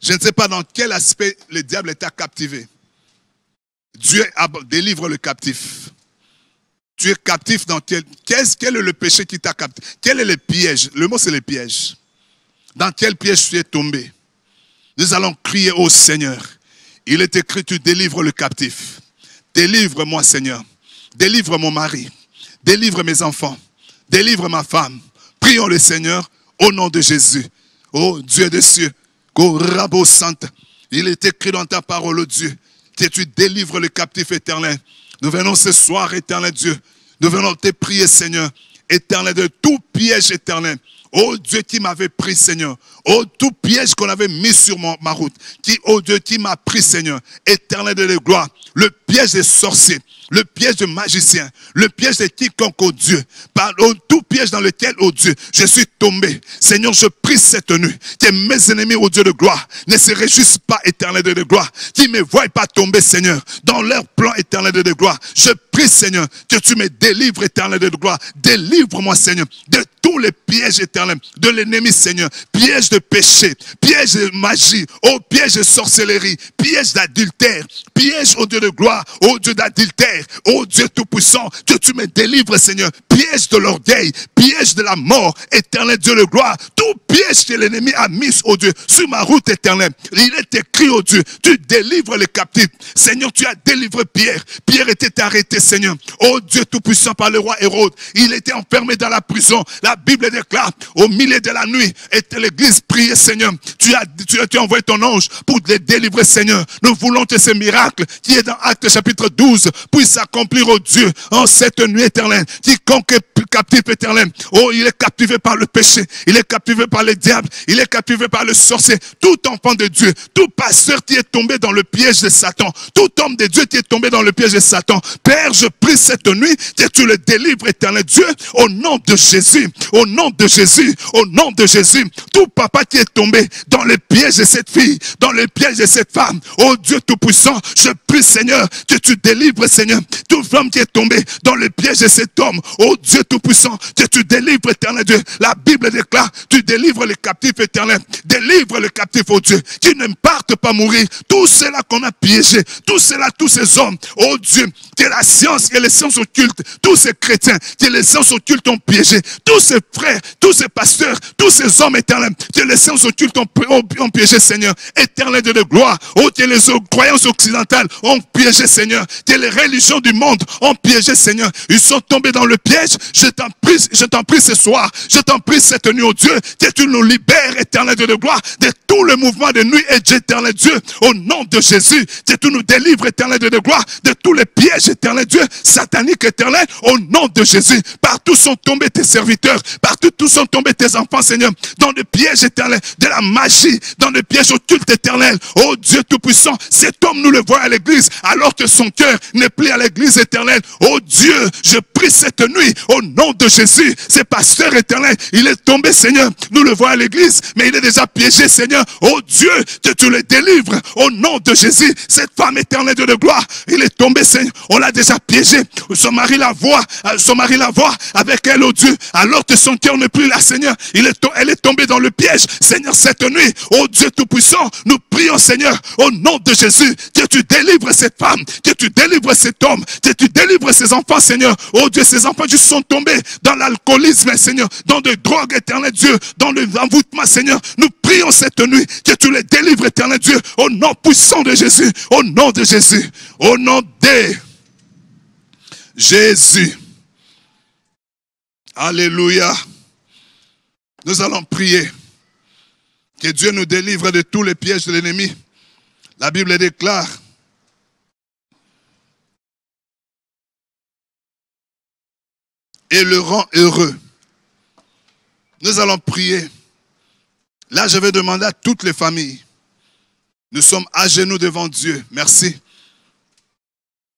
B: Je ne sais pas dans quel aspect le diable est captivé. Dieu délivre le captif. Tu es captif dans quel est le péché qui t'a captivé? Quel est le piège? Le mot c'est le piège. Dans quel piège tu es tombé? Nous allons crier au Seigneur. Il est écrit, tu délivres le captif. Délivre-moi, Seigneur. Délivre mon mari. Délivre mes enfants. Délivre ma femme. Prions le Seigneur au nom de Jésus. Oh Dieu des cieux, oh Rabo Sainte, il est écrit dans ta parole, oh Dieu, que tu délivres le captif éternel. Nous venons ce soir, éternel Dieu. Nous venons te prier, Seigneur, éternel, de tout piège éternel. Oh Dieu qui m'avait pris, Seigneur. Oh, tout piège qu'on avait mis sur ma route. Oh Dieu qui m'a pris, Seigneur. Éternel de la gloire. Le piège des sorciers. Le piège des magiciens. Le piège de quiconque, oh Dieu. Tout piège dans lequel, oh Dieu, je suis tombé. Seigneur, je prie cette nuit. Que mes ennemis, oh Dieu de gloire, ne se réjouissent pas, éternel de gloire. Qui ne me voient pas tomber, Seigneur, dans leur plan éternel de gloire. Je prie, Seigneur, que tu me délivres, éternel de gloire. Délivre-moi, Seigneur, de tous les pièges éternels de l'ennemi, Seigneur. Piège de péché, piège de magie, oh piège de sorcellerie, piège d'adultère, piège, oh Dieu de gloire, oh Dieu d'adultère, oh Dieu tout-puissant, que tu me délivres, Seigneur. Piège de l'orgueil, piège de la mort, éternel Dieu de gloire. Tout piège que l'ennemi a mis, oh Dieu, sur ma route éternelle. Il est écrit, oh Dieu, tu délivres les captifs. Seigneur, tu as délivré Pierre. Pierre était arrêté, Seigneur. Oh Dieu tout-puissant, par le roi Hérode. Il était enfermé dans la prison. La Bible déclare, au milieu de la nuit, et l'église priait, Seigneur. Tu as envoyé ton ange pour les délivrer, Seigneur. Nous voulons que ce miracle qui est dans Actes chapitre 12 puisse s'accomplir, oh Dieu, en cette nuit éternelle. Quiconque est captif éternel, oh, il est captivé par le péché, il est captivé par le diable, il est captivé par le sorcier. Tout enfant de Dieu, tout pasteur qui est tombé dans le piège de Satan, tout homme de Dieu qui est tombé dans le piège de Satan, Père, je prie cette nuit que tu le délivres, éternel Dieu, au nom de Jésus, au nom de Jésus, au nom de Jésus. Tout papa qui est tombé dans le piège de cette fille, dans le piège de cette femme, oh Dieu tout-puissant, je prie, Seigneur, que tu délivres, Seigneur, toute femme qui est tombée dans le piège de cet homme, oh Dieu tout-puissant, que tu délivres, éternel Dieu. La Bible déclare, tu délivres les captifs, éternel. Délivre les captifs, oh Dieu, qui ne partent pas mourir. Tout cela qu'on a piégé, tout cela, tous ces hommes, oh Dieu, que la science et les sciences occultes, tous ces chrétiens, que les sciences occultes ont piégé, tous ces frères, tous ces pasteurs, tous ces hommes éternels, que les sciences occultes ont piégé, Seigneur. Éternel de gloire, oh, que les croyances occidentales ont piégé, Seigneur. Que les religions du monde ont piégé, Seigneur. Ils sont tombés dans le piège. Je t'en prie ce soir, je t'en prie cette nuit, oh Dieu, que tu nous libères, éternel de gloire, de tout le mouvement de nuit et d'éternel Dieu, au nom de Jésus, que tu nous délivres, éternel de gloire, de tous les pièges, éternel Dieu, sataniques, éternel, au nom de Jésus. Partout sont tombés tes serviteurs, partout sont tombés tes enfants, Seigneur, dans le piège éternel de la magie, dans le piège occulte éternel. Oh Dieu tout-puissant, cet homme, nous le voyons à l'église, alors que son cœur n'est plus à l'église éternelle. Oh Dieu, je prie cette nuit, au nom de Jésus, ce pasteur éternel, il est tombé, Seigneur, nous le voyons à l'église, mais il est déjà piégé, Seigneur. Oh Dieu, que tu le délivres, au nom de Jésus. Cette femme éternelle de gloire, il est tombé, Seigneur, on l'a déjà piégé. Son mari la voit avec elle, oh Dieu, alors que son cœur n'est plus là, Seigneur. Elle est tombée dans le piège, Seigneur, cette nuit. Oh Dieu tout-puissant, nous prions, Seigneur, au nom de Jésus, que tu délivres cette femme, que tu délivres cet homme, que tu délivres ses enfants, Seigneur. Oh Dieu, ces enfants juste sont tombés dans l'alcoolisme, Seigneur, dans des drogues, éternel Dieu, dans le envoûtement, Seigneur. Nous prions cette nuit que tu les délivres, éternel Dieu, au nom puissant de Jésus, au nom de Jésus, au nom de Jésus. Alléluia. Nous allons prier que Dieu nous délivre de tous les pièges de l'ennemi. La Bible déclare, et le rend heureux. Nous allons prier. Là, je vais demander à toutes les familles. Nous sommes à genoux devant Dieu. Merci.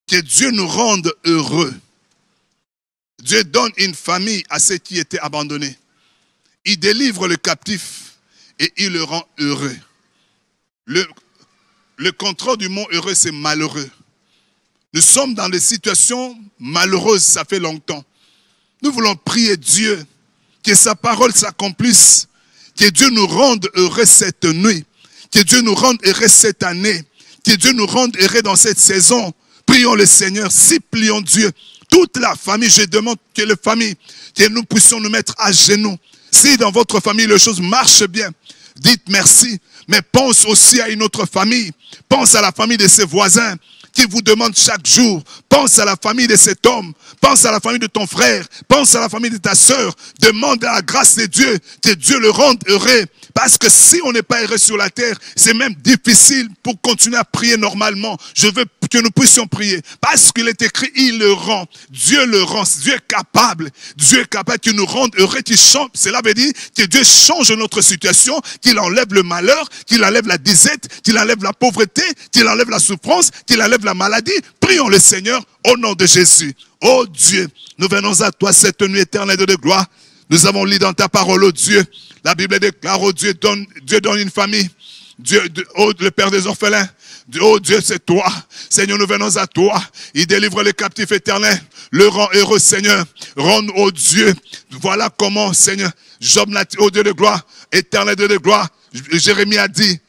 B: Que Dieu nous rende heureux. Dieu donne une famille à ceux qui étaient abandonnés. Il délivre le captif et il le rend heureux. Le contraire du mot heureux, c'est malheureux. Nous sommes dans des situations malheureuses, ça fait longtemps. Nous voulons prier Dieu, que sa parole s'accomplisse, que Dieu nous rende heureux cette nuit, que Dieu nous rende heureux cette année, que Dieu nous rende heureux dans cette saison. Prions le Seigneur, supplions Dieu. Toute la famille, je demande que les familles, que nous puissions nous mettre à genoux. Si dans votre famille les choses marchent bien, dites merci. Mais pense aussi à une autre famille. Pense à la famille de ses voisins qui vous demandent chaque jour. Pense à la famille de cet homme. Pense à la famille de ton frère. Pense à la famille de ta sœur. Demande à la grâce de Dieu, que Dieu le rende heureux. Parce que si on n'est pas heureux sur la terre, c'est même difficile pour continuer à prier normalement. Je veux que nous puissions prier. Parce qu'il est écrit, il le rend. Dieu le rend. Dieu est capable. Dieu est capable qu'il nous rende heureux, qu'il change. Cela veut dire que Dieu change notre situation, qu'il enlève le malheur, qu'il enlève la disette, qu'il enlève la pauvreté, qu'il enlève la souffrance, qu'il enlève la maladie. Prions le Seigneur au nom de Jésus. Oh Dieu, nous venons à toi cette nuit éternelle de gloire. Nous avons lu dans ta parole, oh Dieu. La Bible déclare, oh Dieu donne une famille. Dieu, oh, le Père des orphelins. Oh Dieu, c'est toi. Seigneur, nous venons à toi. Il délivre les captifs éternels. Le rend heureux, Seigneur. Rends, oh Dieu. Voilà comment, Seigneur, Job, oh Dieu de gloire, éternel Dieu de gloire. Jérémie a dit,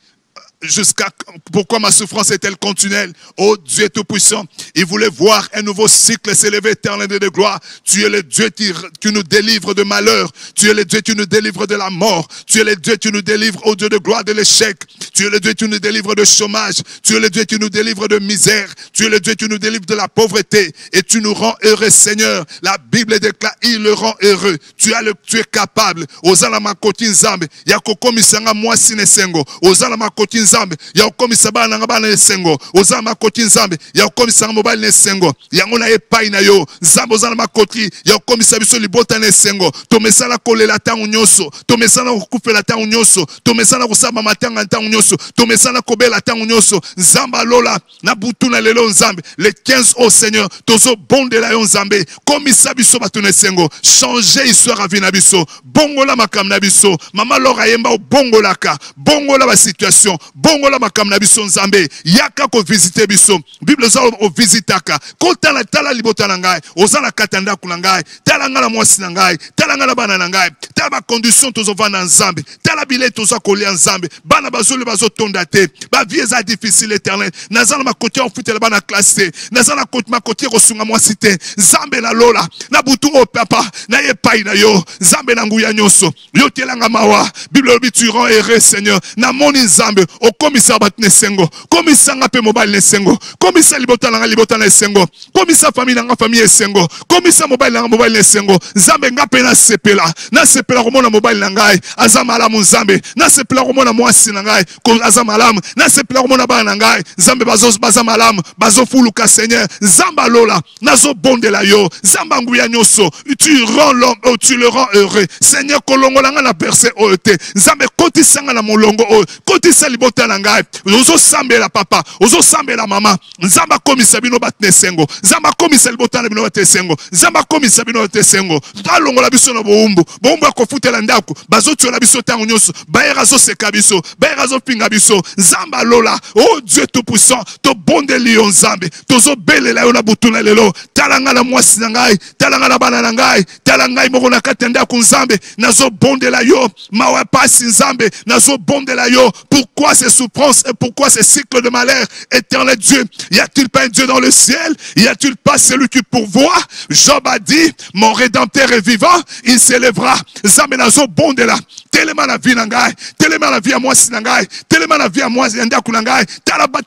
B: pourquoi ma souffrance est-elle continuelle? Oh Dieu Tout-Puissant, il voulait voir un nouveau cycle s'élever, éternel de gloire. Tu es le Dieu qui nous délivre de malheur. Tu es le Dieu qui nous délivre de la mort. Tu es le Dieu qui nous délivre, oh Dieu de gloire, de l'échec. Tu es le Dieu qui nous délivre de chômage. Tu es le Dieu qui nous délivre de misère. Tu es le Dieu qui nous délivre de la pauvreté. Et tu nous rends heureux, Seigneur. La Bible déclare, il le rend heureux. Tu es capable. Ozala makoti nzambe. Yakokomisanga mwasi nesengo. Ozala makoti nzambe. Ya okomisa bana nga bana nesengo. Ozala makoti nzambe. Ya okomisa mobile nesengo. Yango na epai na yo. Nzambe ozala makoti. Ya okomisa biso libota nesengo. Tomesala kolela tangu nyoso. Tomesala kukufela tangu nyoso. Tomesala kusaba matanga tangu nyoso. Tomesala kobela tangu nyoso. Nzamba lola. Na butu na lelo nzambe. Le 15 au Seigneur. Tozo bonde la yo nzambe. Komisa biso batu nesengo. Changer histoire à vina biso. Bongola makam na biso. Mama lora yemba o bongolaka. Bongola ba situation. Bongola makam na biso nzambe. Yaka ko visiter biso. Bible za o visitaka. Kota na tala libota na ngai. Ozala katanda ku na ngai. Tala ngala mwasi na ngai. Tala ngala bana na ngai. Tala ba condition tozo vana nzambe. Tala bile tozo kolia nzambe. Bana bazole bazo tonda te. Ba vie za difficile éternel. Nazala makoti o futela bana classe. Nazala makoti kosunga mwasi te. Nzambe na lola. Na butu o papa. Na yepai na yo. Nzambe na nguya nyoso. Yo telanga mawa. Bible bi tu rends heureux Seigneur. Na moni nzambe. O komisa bat nesengo. Komisa nga pe mobile nesengo. Komisa libota na nesengo. Komisa famille nga famille nesengo. Komisa mobile nga mobile nesengo. Nzambe nga pe na sepela. Na sepela komona mobile na ngai. Azamalamu nzambe. Na sepela komona mwasi na ngai. Azamalamu. Na sepela komona bana na ngai. Nzambe bazamalamu. Bazofuluka Seigneur. Nzamba lola. Nazo bondela yo. Nzamba nguya nyoso. Tu rends l'homme, oh, tu le rends heureux. Seigneur kolongola nga na berse ote. Nzambe kotisa nga na molongo o. Kotisa libota na ngai. Ozo sambela papa. Ozo sambela mama. Nzamba komisa bino batnesengo. Nzamba komisa libota na bino batesengo. Nzamba komisa bino batesengo. Talongola biso na boumbu. Boumbu akofutela ndako. Bazo tiola biso tango nyoso. Baera zo seka biso. Baera zo pinga biso. Nzamba lola. Oh Dieu Tout-Puissant. To bonde lion nzambe. Tozo belela yo na butuna lelo. Talanga na mwasi na ngai. Talanga na bana na ngai. Talanga moko na katenda ku nzambe. Nazo bonde la yo. Mawa pasi nzambe. Nazo bonde la yo. Pourquoi ces souffrances et pourquoi ces cycles de malheur? Éternel Dieu, y a-t-il pas un Dieu dans le ciel? Y a-t-il pas celui qui pourvoit? Job a dit, mon rédempteur est vivant, il s'élèvera. Nzambe nazo bonde la. Tellement la vie nangai, tellement la vie à moi sinangai, tellement la vie à moi yandaku nangai,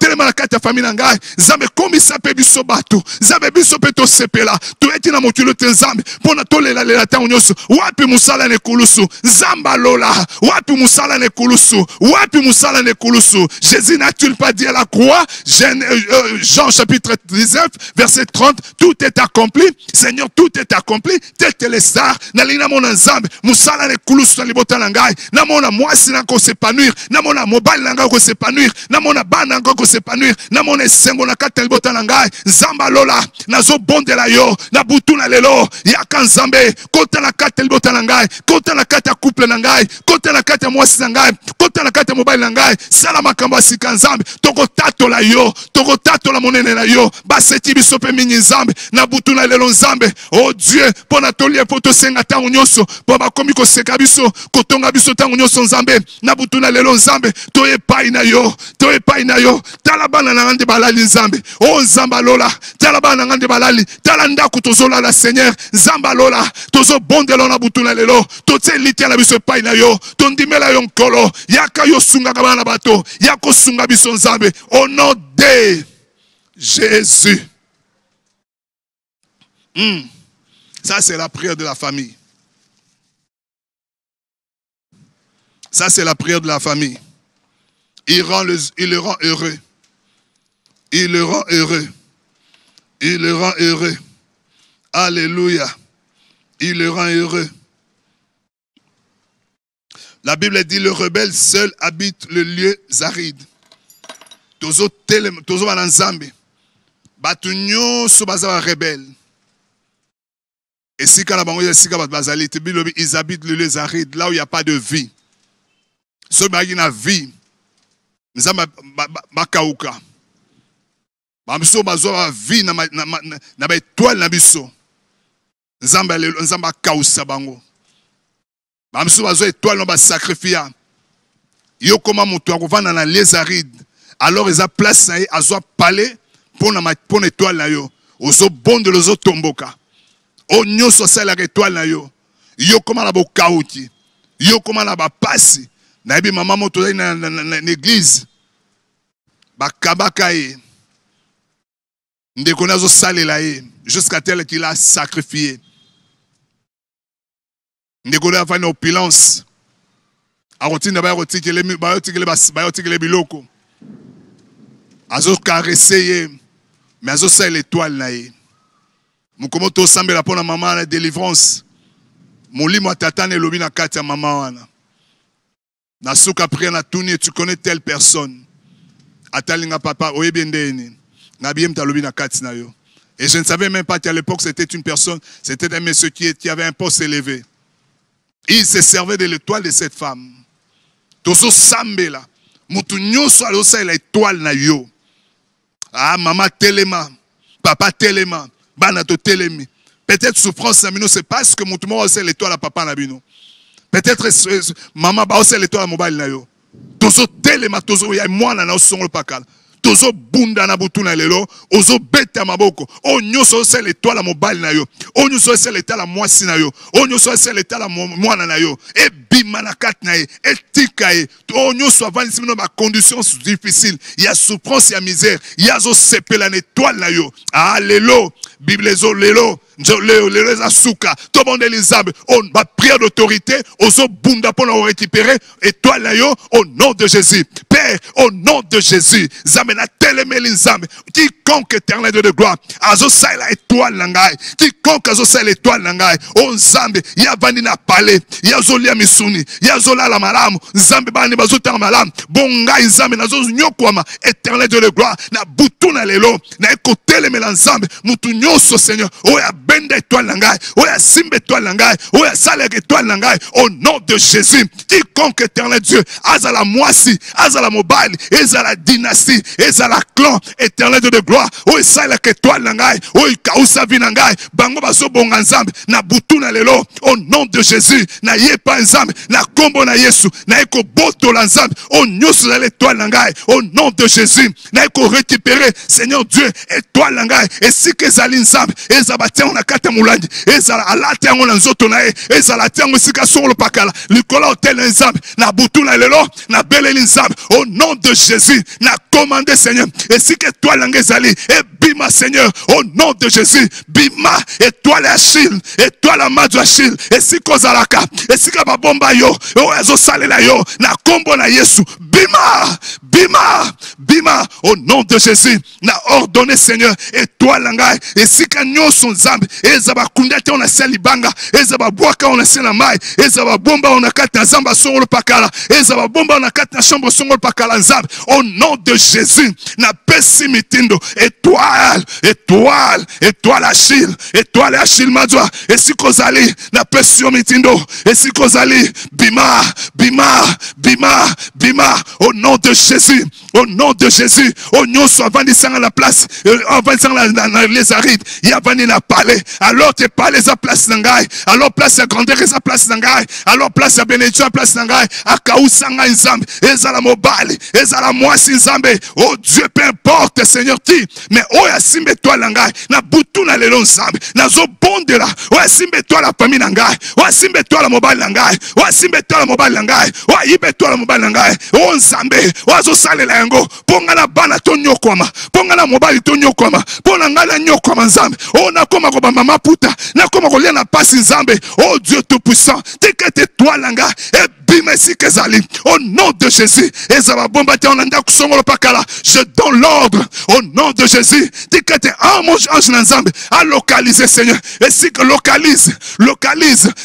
B: tellement la carte famille nangai. Nzambe komi sape biso batu. Nzambe biso pe to sepela. Tu eti na mokilo te nzambe. Pona tolela lela ta unyoso. Wapi musala ne kulusu. Nzamba lola. Wapi musala ne kulusu. Wapi musala ne kulusu. Jésus n'a-t-il pas dit à la croix, Jean chapitre 19 verset 30, tout est accompli. Seigneur, tout est accompli. Tel que les stars. Nalina mona nzambe. Musala ne kulusu na libota nangai. Namona mwasi nako s'épanouir. Namona mobile nanga ko s'épanouir. Namona bana nanga ko s'épanouir. Namona sengo na kata libota nangai. Nzamba lola. Nazo bondela yo. Na butu na lelo. Yaka nzambe. Kota na kata libota nangai. Kota na kata couple nangai. Kota na kata mwasi nangai. Kota na kata mobile nangai. Sala makambo sika nzambe. Toko tato la yo. Toko tato la monene la yo. Baseti bisope mingi nzambe. Na butu na lelo nzambe. Oh Dieu. Pona tolie poto senga tangu nyoso. Pona komi ko seka biso. Kotonga biso tangu nyoso nzambe. Na butu na lelo nzambe. Toye pai na yo. Toye pai na yo. Talabana na ngande balali nzambe. Oh nzamba lola. Talabana na ngande balali. Talanda kutozola la Seigneur. Nzamba lola. Tozo bondelo na butu na lelo. Tote litia na biso pai na yo. Tondimela yo nkolo. Yaka yo sunga kabana bato. Yako sunga biso nzambe. Au nom de Jésus. Ça c'est la prière de la famille. Ça, c'est la prière de la famille. Il le rend heureux. Il le rend heureux. Il le rend heureux. Alléluia. Il le rend heureux. La Bible dit, le rebelle seul habite le lieu aride. Tozo bananzambe. Batu nyonso baza rebelle. Et si ils habitent le lieu aride, là où il n'y a pas de vie. Ceux qui ont vie, ils ont bakauka. Bamso bazo vie na étoile na biso. Nzamba kausa bango. Bamso bazo étoile na ba sacrifier. Yo koma mutu akovanda na lieu aride. Alors ils ont place na ye azo palais pour étoile na yo. Ozo bonde lozo tomboka. O nyoso sala étoile na yo. Yo koma na bokauti. Yo koma na ba pasi. Na ebi maman moto na l'église. Ba kabaka ye. Ndeko nazo salela ye jusqu'à tel qu'il a sacrifié. Ndeko na fa na opulence. Arotina ba rotikele biloko. Azo caresser ye. Mais azo sala étoile na ye. Mukomoto sambela pona maman na délivrance. Molimo tatane lobi na kati ya maman wana. Na suka prière na tuni, tu connais telle personne. Atalinga papa oyebendeni. Na biem ta lobi na kati na yo. Et je ne savais même pas qu'à l'époque c'était une personne, c'était un monsieur qui avait un poste élevé. Il se servait de l'étoile de cette femme. Tozo sambela. Mutu nyoso alosa l'étoile na yo. Ah maman telema, papa telema. Peut-être souffrance na c'est parce que mon tour c'est l'étoile à papa na bino. Peut-être maman ba c'est l'étoile à mobile na yo. Tozo telema tozo ya mwana na osongo pakala. Tozo bunda na butu na lelo, ozo beta maboko. O nyoso c'est l'étoile à mobile na yo. O nyoso c'est l'étoile à mwasi na yo. O nyoso c'est l'étoile à mwana na yo. E bima na kat na ye, e tika ye. O nyoso avant si ma conditions difficiles, il y a souffrance, il y a misère, il y a zo sepela na étoile na yo. Alléluia. Bible zo lelo. Les asuka, tout le monde les âmes, on va prière d'autorité, ozo bunda pour nous récupérer, et toi là yo, au nom de Jésus. Père, au nom de Jésus, zamena teleme les âmes, quiconque éternel de gloire, azo sa la étoile langai, quiconque azo sa l'étoile langai, on zambe, ya vani na palais, ya zolia misuni, ya zola la malamu, zambe bani bazuta malamu, bonga zambe na zo nyokwama, éternel de gloire, na butu na lelo, na ekotele melanzambe, mutu nyoso Seigneur, oya bende étoile langai, oya simbe étoile langai, oya salek étoile langai, au nom de Jésus, quiconque éternel Dieu, azala moisi, azala mobile, azala dynastie, azala clan, éternel de gloire, oya salek étoile langai, oya kausa vinangai, bango baso bonga nzambe, na butu na lelo, au nom de Jésus, na yepa nzambe, na kombo na Yesu, na eko boto la nzambe, au nyos la l'étoile langai, au nom de Jésus, na eko récupérer, Seigneur Dieu, étoile langai, et si que zali nzambe, ezabate on a kata mulandi, ezala alate on nzoto na e, ezala tiango sika sur le pakala, likola hotel nzambe, na butu na lelo, na beleli nzambe, au nom de Jésus, na commandé Seigneur, et si que toi langai zali, et bima Seigneur, au nom de Jésus, bima, et toi l'Achille, et toi la main d'Achille, et si kozalaka, et si que babomba yo, o ezo salela yo, na kombo na Yesu, bima, bima, bima, au nom de Jésus, na ordonné Seigneur, et toi langai, et si que nous son zambe, et zaba kundete on a sali banga, et zaba boaka on a sena mai, et zaba bomba on a kata zamba songolo pakala, et zaba bomba on a kata chambre songolo pakala zambe, au nom de Jésus, na pesi mitindo, étoile, étoile, étoile Achille, étoile Achille madwa, et si kozali, na pesi mitindo, et si kozali, bima, bima, bima, bima, au nom de Jésus, au nom de Jésus, au nom soit vandissant à la place, vandissant dans les arides, il y a vandi na palais, alors tu palais à place nangai, alors place à grandeur à place nangai, alors place à bénédiction à place nangai, à kausanga nzambe, ezala mobile, ezala mwasi nzambe, oh Dieu, peu importe Seigneur ti, mais oh ya simbe toi nangai, na butu na lelo nzambe, na zo bonde la, oh ya simbe toi la famille nangai, oh ya simbe toi la mobile nangai, oh ya simbe toi la mobile nangai, oh ya ibe toi la mobile nangai, oh nzambe, oh ya zo sale la yango, ponga na bana to nyokwama, ponga na mobile to nyokwama, ponga na nyokwama nzambe, oh na koma ko mama puta, na koma ko lia na pasi nzambe, oh Dieu tout puissant, tikete toi langa, et Au nom de Jésus. Je donne l'ordre au nom de Jésus. Dis que tu es ange Nzambe à localiser, Seigneur. Et si que localise,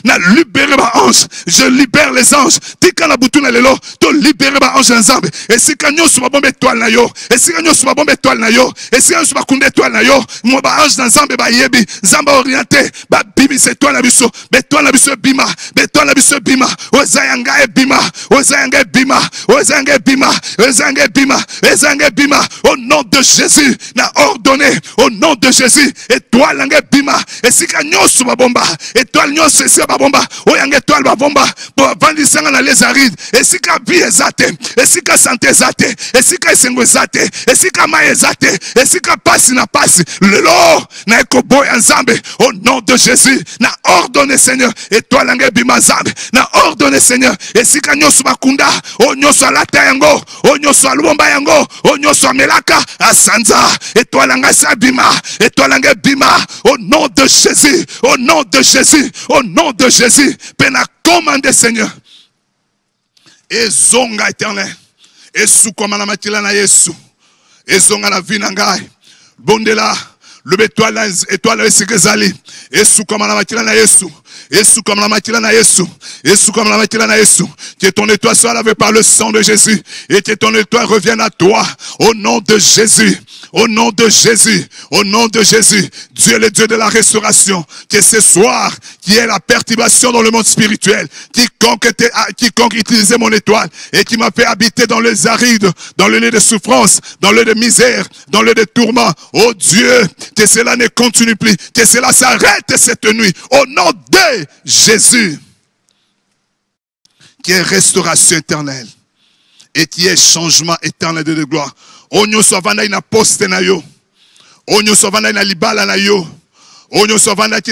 B: na libéré ma ange. Je libère les anges. Dis que la boutoune est là, tu libères ma ange Nzambe. Et si que nous sommes bombe étoile na yo, et si que nous sommes bombe étoile na yo, et si que nous sommes kunde étoile na yo, moi ba ange Nzambe ba yebi, Nzamba orienté, ba bimi c'est toi na biso, bétoile na biso bima, bétoile na biso bima, ozayanga e bima, ozayanga bima, ozayanga bima, ozayanga bima, ozayanga bima. Au nom de Jésus, n'a ordonné, au nom de Jésus, étoile l'ange bima, et si que nous sommes bomba, étoile nous c'est ba bomba, oyanga étoile ba bomba, pour vendre sanga na les arides, et si que vie ezate, et si que santé ezate, et si que sengo ezate, et si que ma ezate, et si que passe na passe, le lo na ekoboy Nzambe, au nom de Jésus, n'a ordonné Seigneur, étoile l'ange bima Nzambe, n'a ordonné Seigneur, et si que nous sommes kunda, o nous sommes la yango, o nous sommes lubomba yango, o nous sommes melaka, asanza, étoile l'ange sabima, étoile l'ange bima, au nom de Jésus, au nom de Jésus, au nom de Jésus, pena commandé Seigneur. Et zonga éternel. Et sous comme la matila na Yesu. Et zonga la vie nangai. Bondela. Le étoile la Esikezali. Et sous comme la matila na Yesu. Et sous comme la matila na Yesu. Et sous comme la matila na Yesu. Que ton étoile soit lavée par le sang de Jésus. Et que ton étoile revienne à toi. Au nom de Jésus. Au nom de Jésus, au nom de Jésus, Dieu est le Dieu de la restauration. Que ce soir, qui est la perturbation dans le monde spirituel, quiconque utilisait mon étoile et qui m'a fait habiter dans les arides, dans le lieu de souffrance, dans le lieu de misère, dans le lieu de tourment. Oh Dieu, que cela ne continue plus, que cela s'arrête cette nuit. Au nom de Jésus, qui est restauration éternelle et qui est changement éternel de gloire. Onyo sovanda ina poste na yo. Onyo sovanda ina libala na yo. Onyo sovanda ki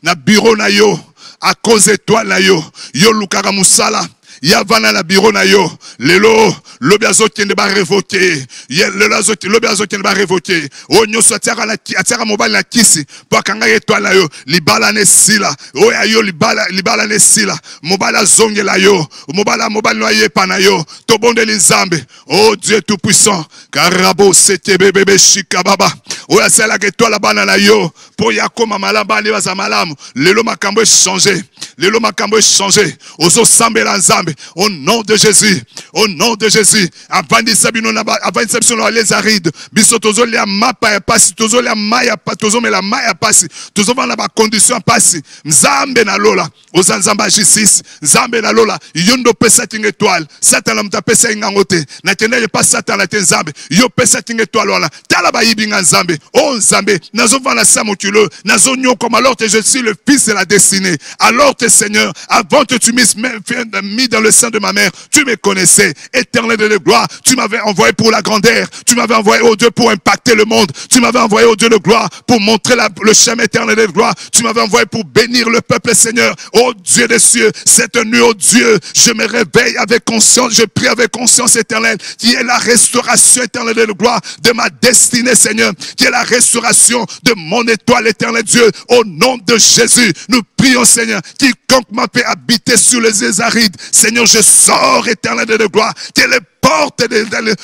B: na bureau na yo. À cause de toi na yo. Yo lukaka musala. Yavana na bureau na yo. Lelo. Lobi azokende ba révoquer. Lobi azokende ba révoquer. Onyo sotiaka mobile na kisi. Pakanga étoile na yo. Libala ne sila. Oya yo libala ne sila. Mobile zonge la yo. Mobile noye pa na yo. Tobonde Nzambe. Oh Dieu tout puissant. Karabo sete bébé shikababa. Oya sala que toi la bana na yo. Pour yakoma malaba ne baza malamu. Lelo makambo est changé. Lelo makambo est changé. Ozo sambela Nzambe. Au nom de Jésus. Au nom de Jésus. Avant les arides. Biso tozo le mapa ya pasi. Tozo le maya pa. Tozo me la maya pasi. Tozo vana ba condition pasi. Nzambe na lola. Oza Nzamba J6. Nzambe na lola. Yondo pesa ting étoile. Satan la mta pesa ingangote. Na tende pas Satan la Nzambe. Yo pesa ting étoile wala. Tala ba yibinga Nzambe. Oh Nzambe. Nazo vana samotulo. Nazo nyon comme alors que je suis le fils de la destinée. Alors que Seigneur, avant que tu m'aies mis dans le sein de ma mère, tu me connaissais. Éternel de gloire, tu m'avais envoyé pour la grandeur. Tu m'avais envoyé, oh Dieu, pour impacter le monde. Tu m'avais envoyé, oh Dieu de gloire, pour montrer le chemin éternel de gloire. Tu m'avais envoyé pour bénir le peuple, Seigneur. Oh Dieu des cieux, cette nuit, oh Dieu, je me réveille avec conscience, je prie avec conscience éternelle, qui est la restauration éternelle de gloire de ma destinée, Seigneur, qui est la restauration de mon étoile éternelle, Dieu. Au nom de Jésus, nous prions, Seigneur, quiconque m'a fait habiter sur les arides, Seigneur, je sors éternel de gloire, que les portes,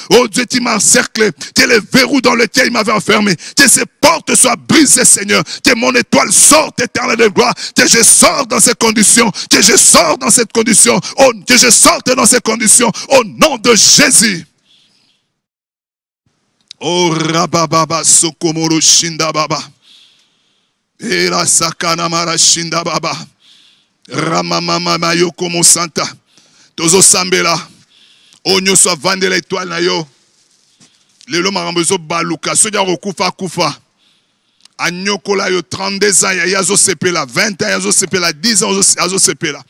B: oh Dieu, qui m'encercle, que les verrous dans lesquels il m'avait enfermé, que ces portes soient brisées, Seigneur, que mon étoile sorte éternel de gloire, que je sorte dans ces conditions, que je sorte dans cette condition, que je sorte dans ces conditions, au nom de Jésus. Oh Rabababa Sokomoro Shinda Baba. Et la Sakana Mara Shinda Baba. Ramamama Mayoko Mosanta. Tozo Sambela. Onyo so vande l'étoile na yo. Lelo marambezo baluka. Soja rokufa kufa. Anyoko la yo 32 ans. Yazo sepela. 20 ans. Yazo sepela. 10 ans. Yazo sepela.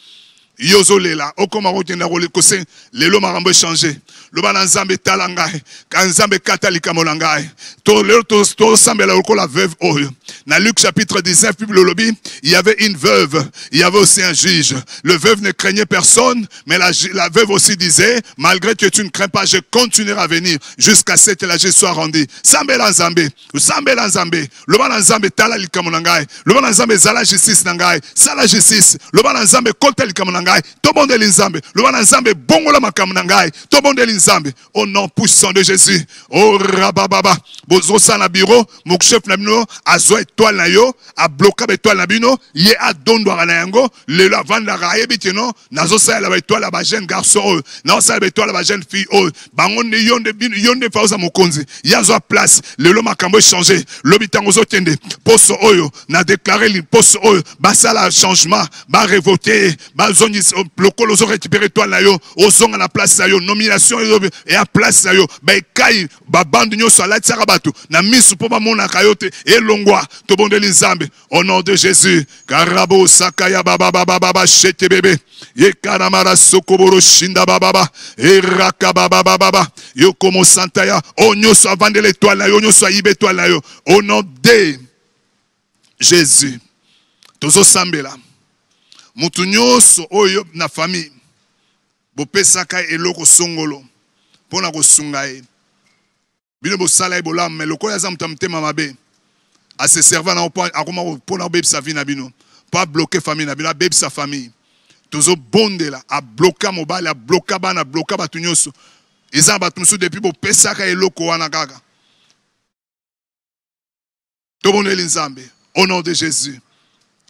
B: Yozo lela. Okoma rokenda role kose. Lelo marambe changé. Loba na Nzambe talangai. Ka Nzambe katalika molangai. To lelo to sambela oko la veuve oyo. Dans Luc chapitre 19, le lobby, il y avait une veuve, il y avait aussi un juge. Le veuve ne craignait personne, mais la veuve aussi disait, malgré que tu ne crains pas, je continuerai à venir jusqu'à ce que la justice soit rendue. Sambela Nzambe, Sambela Nzambe, Loba Nzambe tala likamonangai, Loba Nzambe zala justice nangai, sala justice, Loba Nzambe kota likamonangai. ngai tobondeli nzambe loba na nzambe bongola makambo na ngai tobondeli nzambe au nom puissant de Jésus. Oh rabababa bozosa na bureau mon chef na bino azwa étoile na yo a bloqué étoile na bino ye a dondwa na yango le la vanda rayebi tino nazo sa la étoile la ba jeune garçon na sa étoile la ba jeune fille bango ne yonde bino yonde fauza mokonzi yazo place le lo makambo changer lobitango zo tende poso oyo na déclarer li poso oyo ba sala changement ba révoter ba zoni lokolo zo récupérer étoile na yo ozonga na place yo nomination et à place yo ba kai ba bande nyoso la tsaka batu na misu po ba mona kayote elongwa to bondeli nzambe au nom de Jésus. Karabo sakaya baba baba baba shete bebe ye kanamara sokoboro shinda baba e raka baba baba yo komo santaya o nyoso avant de l'étoile na yo nyoso ibe étoile na yo au nom de Jésus. Tozo sambela mutu nyoso oyo na famille bopesaka eloko songolo pona ko sungae bino bosala e bolam mais lokola za mtamtema mabe à se servir na akoma pona bebe sa vie na bino pas bloquer famille na bino bebe sa famille tozo bondela a bloquer mobile a bloquer bana bloquer batu nyoso eza batu nyoso depuis bopesaka eloko wana kaka to bondeli nzambe au nom de Jésus.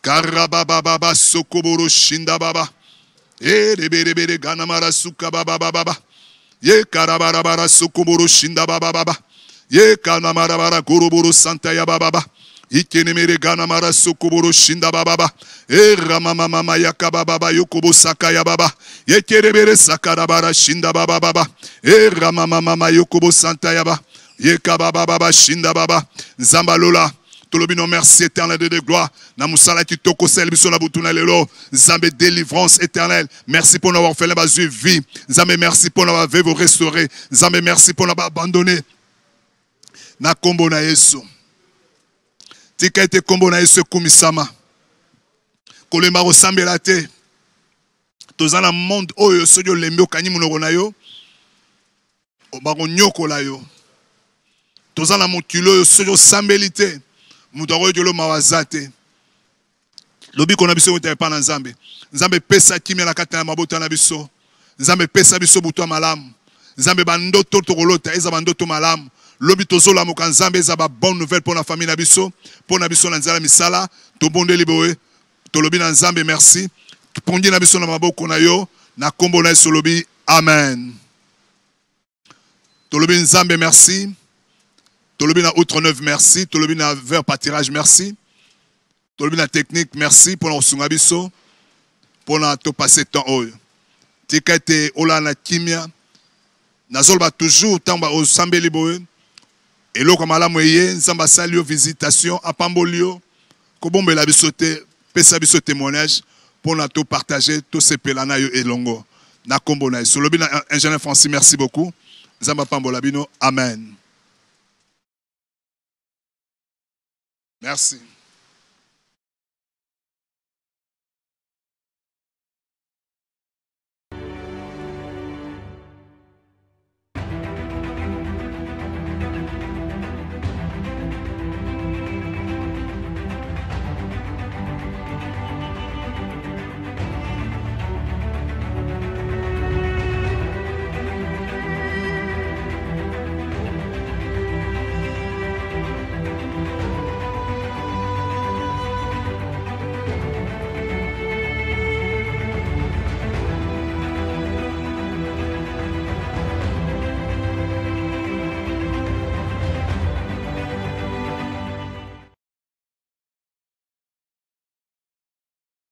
B: Karababa baba sokoboro shinda baba e de ganamara suka baba baba ye karabara bara sokoboro shinda baba baba ye kanamara bara goroboro santa ya baba baba ikenemere ganamara sokoboro shinda baba baba e ramama mama yakaba baba yokobo saka ya baba ye kerebere sakara bara shinda baba baba e ramama mama yokobo santa ya baba ye kababa baba shinda baba zambalola. Tolobino merci éternel de gloire. Namusala ki toko sel biso na butuna lelo. Nzambe délivrance éternelle. Merci pour n'avoir fait la base vie. Nzambe merci pour n'avoir vous restaurer. Nzambe merci pour n'avoir abandonné. Na kombo na Yesu. Tika ete kombo na Yesu kumisama. Kolema resambela te. Toza na monde oyo soyo lembe okani munoko na yo. Obako nyoko la yo. Toza na motulo oyo soyo sambelite. Mutaro jolo mawazate lobi kona biso uta pa na nzambe nzambe pesa kimia na kata na mabota na biso nzambe pesa biso buto malamu nzambe bandoto tokolota eza bandoto malamu lobi tozola moka nzambe eza ba bonne nouvelle pour la famille na biso na nzala misala to bondeli boye to lobi na nzambe merci pondi na biso na maboko na yo na kombo na Yesu lobi amen to lobi nzambe merci. Tolobi na outre 9 merci, tolobi na vers pâturage merci. Tolobi na technique merci pour na sunga biso pour na to passer temps oyo. Tikete ola na kimia nazolba toujours tamba o sambeli boye. Eloko malamu eye nzamba salio visitation apambolio ko bombela biso te pesa biso témoignage pour na to partager to sepelana yo elongo na kombo na Yesu. Tolobi na ingénieur Francis merci beaucoup. Nzamba pambola bino amen. Merci.